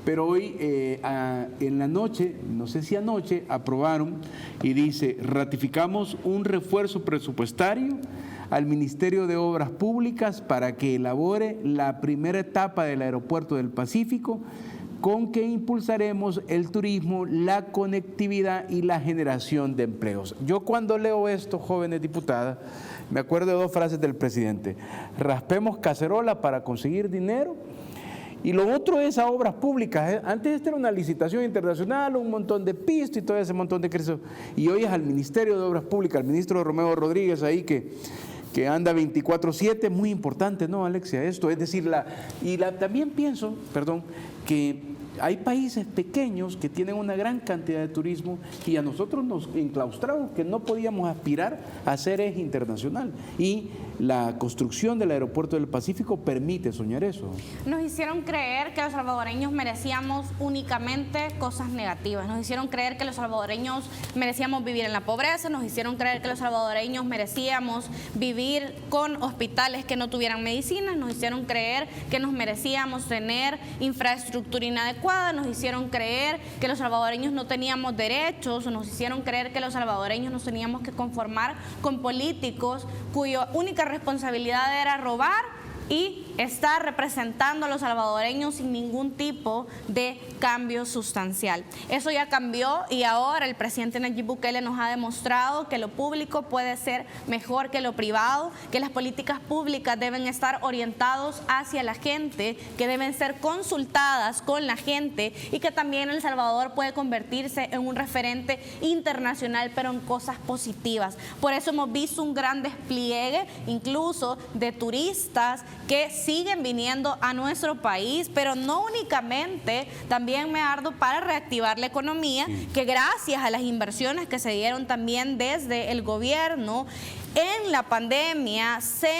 pero hoy en la noche, no sé si anoche, aprobaron y dice: ratificamos un refuerzo presupuestario al Ministerio de Obras Públicas para que elabore la primera etapa del Aeropuerto del Pacífico, con que impulsaremos el turismo, la conectividad y la generación de empleos. Yo cuando leo esto, jóvenes diputadas, me acuerdo de dos frases del presidente: raspemos cacerola para conseguir dinero. Y lo otro es a obras públicas. Antes esta era una licitación internacional, un montón de pistas y todo ese montón de cosas. Y hoy es al Ministerio de Obras Públicas, al ministro Romeo Rodríguez ahí que anda 24/7, muy importante, ¿no, Alexia? Esto, es decir, también pienso, que hay países pequeños que tienen una gran cantidad de turismo y a nosotros nos enclaustramos que no podíamos aspirar a ser eje internacional. Y la construcción del Aeropuerto del Pacífico permite soñar eso. Nos hicieron creer que los salvadoreños merecíamos únicamente cosas negativas. Nos hicieron creer que los salvadoreños merecíamos vivir en la pobreza. Nos hicieron creer que los salvadoreños merecíamos vivir con hospitales que no tuvieran medicinas. Nos hicieron creer que nos merecíamos tener infraestructura inadecuada. Nos hicieron creer que los salvadoreños no teníamos derechos. Nos hicieron creer que los salvadoreños nos teníamos que conformar con políticos cuya única responsabilidad era robar y estar representando a los salvadoreños sin ningún tipo de cambio sustancial. Eso ya cambió y ahora el presidente Nayib Bukele nos ha demostrado que lo público puede ser mejor que lo privado, que las políticas públicas deben estar orientadas hacia la gente, que deben ser consultadas con la gente y que también El Salvador puede convertirse en un referente internacional, pero en cosas positivas. Por eso hemos visto un gran despliegue incluso de turistas que siguen viniendo a nuestro país, pero no únicamente, también, Medardo, para reactivar la economía, que gracias a las inversiones que se dieron también desde el gobierno en la pandemia se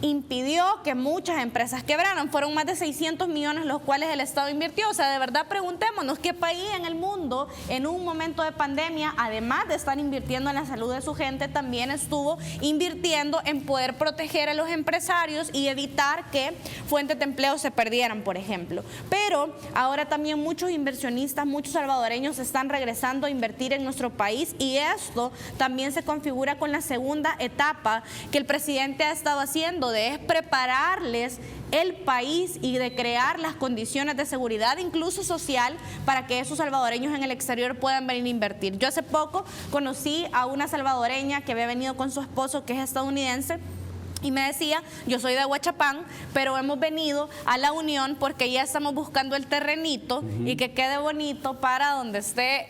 impidió que muchas empresas quebraran. Fueron más de 600 millones los cuales el Estado invirtió. O sea, de verdad preguntémonos qué país en el mundo en un momento de pandemia, además de estar invirtiendo en la salud de su gente, también estuvo invirtiendo en poder proteger a los empresarios y evitar que fuentes de empleo se perdieran, por ejemplo. Pero ahora también muchos inversionistas, muchos salvadoreños están regresando a invertir en nuestro país y esto también se configura con la segunda etapa que el presidente ha estado haciendo, de es prepararles el país y de crear las condiciones de seguridad, incluso social, para que esos salvadoreños en el exterior puedan venir a invertir. Yo hace poco conocí a una salvadoreña que había venido con su esposo, que es estadounidense, y me decía: yo soy de Huachapán, pero hemos venido a La Unión porque ya estamos buscando el terrenito y que quede bonito para donde esté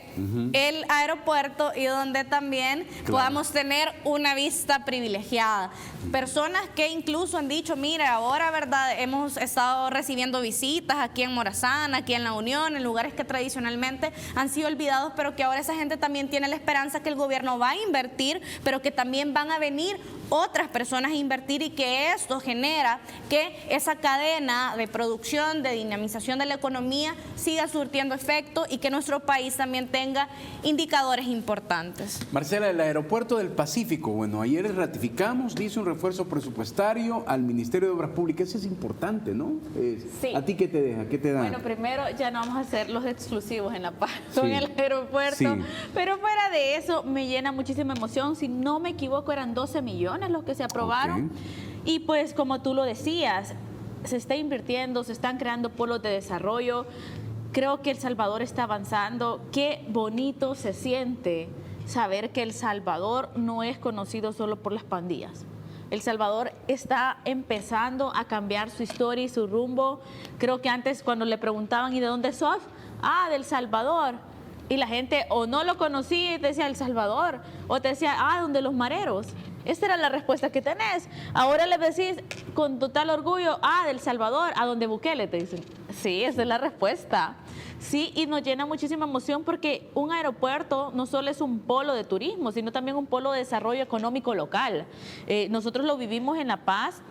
el aeropuerto y donde también podamos tener una vista privilegiada. Personas que incluso han dicho: mire, ahora, ¿verdad? Hemos estado recibiendo visitas aquí en Morazán, aquí en La Unión, en lugares que tradicionalmente han sido olvidados, pero que ahora esa gente también tiene la esperanza que el gobierno va a invertir, pero que también van a venir otras personas a invertir y que esto genera que esa cadena de producción, de dinamización de la economía siga surtiendo efecto y que nuestro país también tenga indicadores importantes. Marcela, el Aeropuerto del Pacífico, bueno, ayer ratificamos, dice un refuerzo presupuestario al Ministerio de Obras Públicas. Eso es importante, ¿no? Sí. ¿A ti qué te deja? ¿Qué te da? Bueno, primero ya no vamos a ser los exclusivos en La Paz, en Sí. el aeropuerto, Sí. pero fuera de eso me llena muchísima emoción. Si no me equivoco, eran 12 millones los que se aprobaron. Ok. Y pues como tú lo decías, se está invirtiendo, se están creando polos de desarrollo. Creo que El Salvador está avanzando. Qué bonito se siente saber que El Salvador no es conocido solo por las pandillas. El Salvador está empezando a cambiar su historia y su rumbo. Creo que antes cuando le preguntaban: ¿y de dónde sos? Ah, del Salvador. Y la gente o no lo conocía y te decía El Salvador, o te decía: ah, donde los mareros. Esta era la respuesta que tenés. Ahora le decís con total orgullo: ah, del Salvador, a donde Bukele, te dicen. Sí, esa es la respuesta. Sí, y nos llena muchísima emoción porque un aeropuerto no solo es un polo de turismo, sino también un polo de desarrollo económico local. Nosotros lo vivimos en La Paz.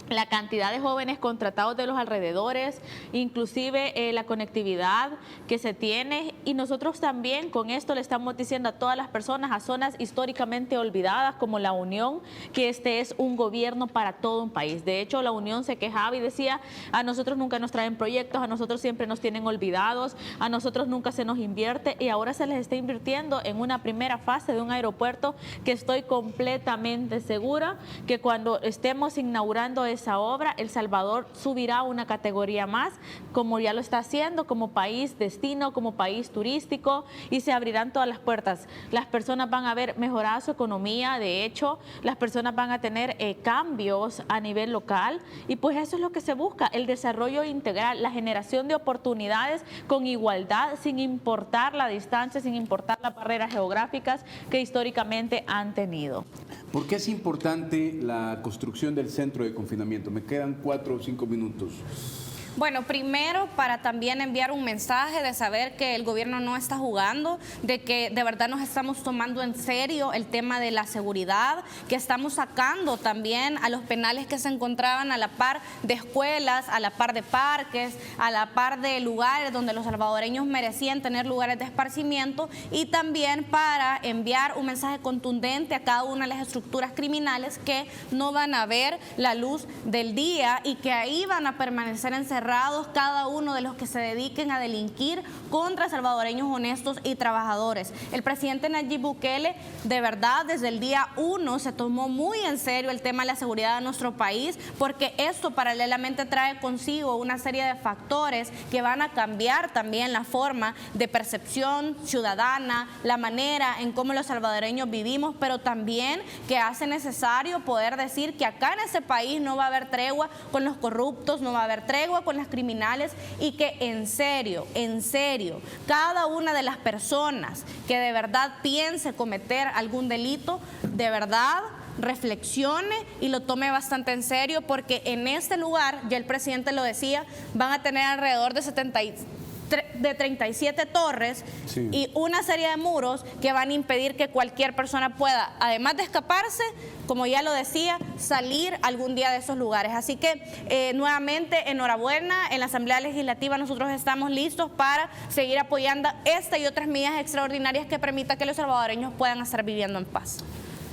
la cantidad de jóvenes contratados de los alrededores, inclusive la conectividad que se tiene, y nosotros también con esto le estamos diciendo a todas las personas, a zonas históricamente olvidadas como La Unión, que este es un gobierno para todo un país. De hecho, La Unión se quejaba y decía, a nosotros nunca nos traen proyectos, a nosotros siempre nos tienen olvidados, a nosotros nunca se nos invierte, y ahora se les está invirtiendo en una primera fase de un aeropuerto que estoy completamente segura que cuando estemos inaugurando esa obra, El Salvador subirá una categoría más, como ya lo está haciendo, como país destino, como país turístico, y se abrirán todas las puertas. Las personas van a ver mejorada su economía, de hecho, las personas van a tener cambios a nivel local, y pues eso es lo que se busca, el desarrollo integral, la generación de oportunidades con igualdad, sin importar la distancia, sin importar las barreras geográficas que históricamente han tenido. ¿Por qué es importante la construcción del centro de confinamiento? Me quedan 4 o 5 minutos. Bueno, primero para también enviar un mensaje de saber que el gobierno no está jugando, de que de verdad nos estamos tomando en serio el tema de la seguridad, que estamos sacando también a los penales que se encontraban a la par de escuelas, a la par de parques, a la par de lugares donde los salvadoreños merecían tener lugares de esparcimiento, y también para enviar un mensaje contundente a cada una de las estructuras criminales que no van a ver la luz del día y que ahí van a permanecer encerrados cada uno de los que se dediquen a delinquir contra salvadoreños honestos y trabajadores. El presidente Nayib Bukele, de verdad, desde el día 1 se tomó muy en serio el tema de la seguridad de nuestro país, porque esto paralelamente trae consigo una serie de factores que van a cambiar también la forma de percepción ciudadana, la manera en cómo los salvadoreños vivimos, pero también que hace necesario poder decir que acá en ese país no va a haber tregua con los corruptos, no va a haber tregua con las criminales, y que en serio, cada una de las personas que de verdad piense cometer algún delito, de verdad reflexione y lo tome bastante en serio, porque en este lugar, ya el presidente lo decía, van a tener alrededor de 37 torres, sí, y una serie de muros que van a impedir que cualquier persona pueda, además de escaparse, como ya lo decía, salir algún día de esos lugares. Así que nuevamente enhorabuena. En la Asamblea Legislativa nosotros estamos listos para seguir apoyando esta y otras medidas extraordinarias que permitan que los salvadoreños puedan estar viviendo en paz.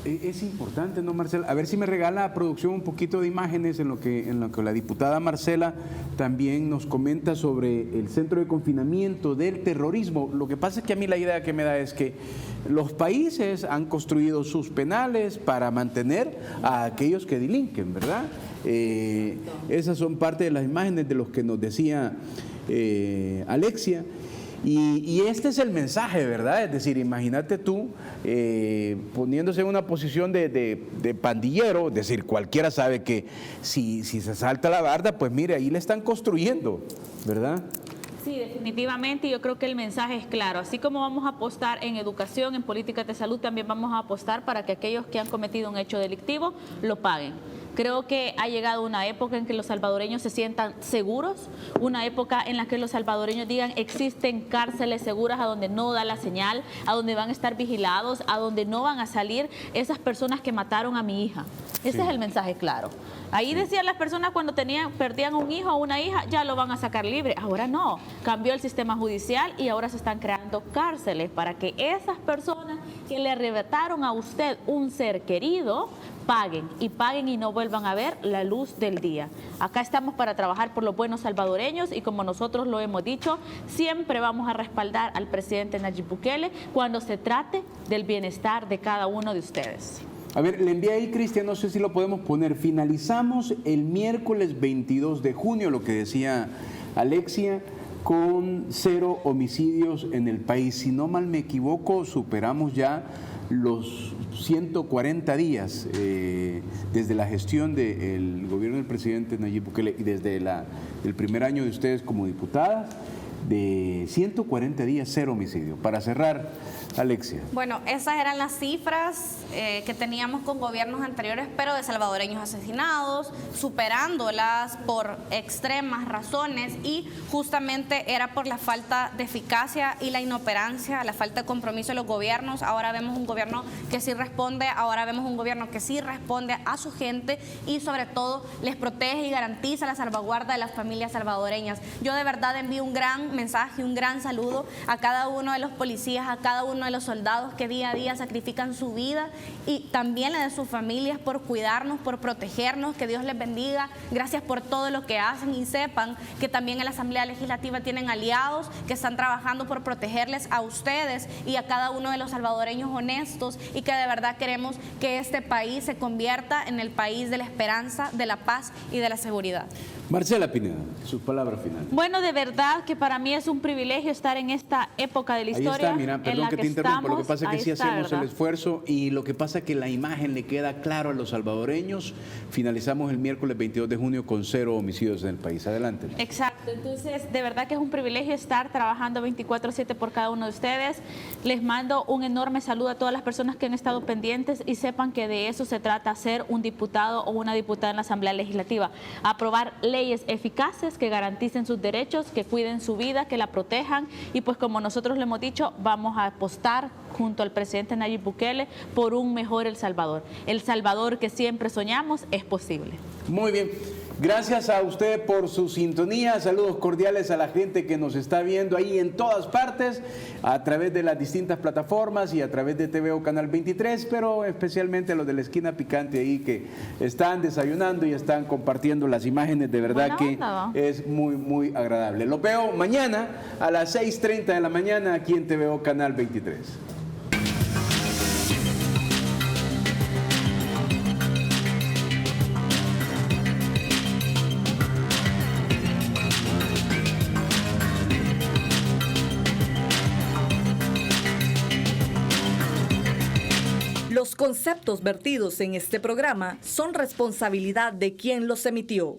Es importante, ¿no, Marcela? A ver si me regala a producción un poquito de imágenes en lo que la diputada Marcela también nos comenta sobre el centro de confinamiento del terrorismo. Lo que pasa es que a mí la idea que me da es que los países han construido sus penales para mantener a aquellos que delinquen, ¿verdad? Esas son parte de las imágenes de los que nos decía Alexia. Y este es el mensaje, ¿verdad? Es decir, imagínate tú poniéndose en una posición de pandillero, es decir, cualquiera sabe que si se salta la barda, pues mire, ahí le están construyendo, ¿verdad? Sí, definitivamente, yo creo que el mensaje es claro. Así como vamos a apostar en educación, en políticas de salud, también vamos a apostar para que aquellos que han cometido un hecho delictivo lo paguen. Creo que ha llegado una época en que los salvadoreños se sientan seguros, una época en la que los salvadoreños digan existen cárceles seguras a donde no da la señal, a donde van a estar vigilados, a donde no van a salir esas personas que mataron a mi hija. Ese es el mensaje claro. Ahí decían las personas cuando perdían un hijo o una hija, ya lo van a sacar libre. Ahora no, cambió el sistema judicial y ahora se están creando cárceles para que esas personas que le arrebataron a usted un ser querido paguen y no vuelvan a ver la luz del día. Acá estamos para trabajar por los buenos salvadoreños y como nosotros lo hemos dicho, siempre vamos a respaldar al presidente Nayib Bukele cuando se trate del bienestar de cada uno de ustedes. A ver, le envié ahí, Cristian, no sé si lo podemos poner. Finalizamos el miércoles 22 de junio, lo que decía Alexia, con 0 homicidios en el país. Si no mal me equivoco, superamos ya los 140 días desde la gestión del gobierno del presidente Nayib Bukele y desde el primer año de ustedes como diputadas, de 140 días, 0 homicidio. Para cerrar, Alexia. Bueno, esas eran las cifras que teníamos con gobiernos anteriores, pero de salvadoreños asesinados, superándolas por extremas razones, y justamente era por la falta de eficacia y la inoperancia, la falta de compromiso de los gobiernos. Ahora vemos un gobierno que sí responde, ahora vemos un gobierno que sí responde a su gente y sobre todo les protege y garantiza la salvaguarda de las familias salvadoreñas. Yo de verdad envío un gran mensaje, un gran saludo a cada uno de los policías, a cada uno de los soldados que día a día sacrifican su vida y también la de sus familias por cuidarnos, por protegernos. Que Dios les bendiga. Gracias por todo lo que hacen y sepan que también en la Asamblea Legislativa tienen aliados que están trabajando por protegerles a ustedes y a cada uno de los salvadoreños honestos, y que de verdad queremos que este país se convierta en el país de la esperanza, de la paz y de la seguridad. Marcela Pineda, sus palabras finales. Bueno, de verdad que para mí es un privilegio estar en esta época de la historia. Ahí está, mira, perdón que te interrumpa, lo que pasa es que sí hacemos el ¿verdad? esfuerzo, y lo que pasa es que la imagen le queda claro a los salvadoreños. Finalizamos el miércoles 22 de junio con 0 homicidios en el país. Adelante. Exacto, entonces de verdad que es un privilegio estar trabajando 24/7 por cada uno de ustedes. Les mando un enorme saludo a todas las personas que han estado pendientes y sepan que de eso se trata, ser un diputado o una diputada en la Asamblea Legislativa, aprobar leyes eficaces que garanticen sus derechos, que cuiden su vida, que la protejan, y pues como nosotros le hemos dicho, vamos a apostar junto al presidente Nayib Bukele por un mejor El Salvador. El Salvador que siempre soñamos es posible. Muy bien. Gracias a usted por su sintonía. Saludos cordiales a la gente que nos está viendo ahí en todas partes, a través de las distintas plataformas y a través de TVO Canal 23, pero especialmente a los de la esquina picante ahí que están desayunando y están compartiendo las imágenes. De verdad que es muy, muy agradable. Lo veo mañana a las 6:30 de la mañana aquí en TVO Canal 23. Los conceptos vertidos en este programa son responsabilidad de quien los emitió.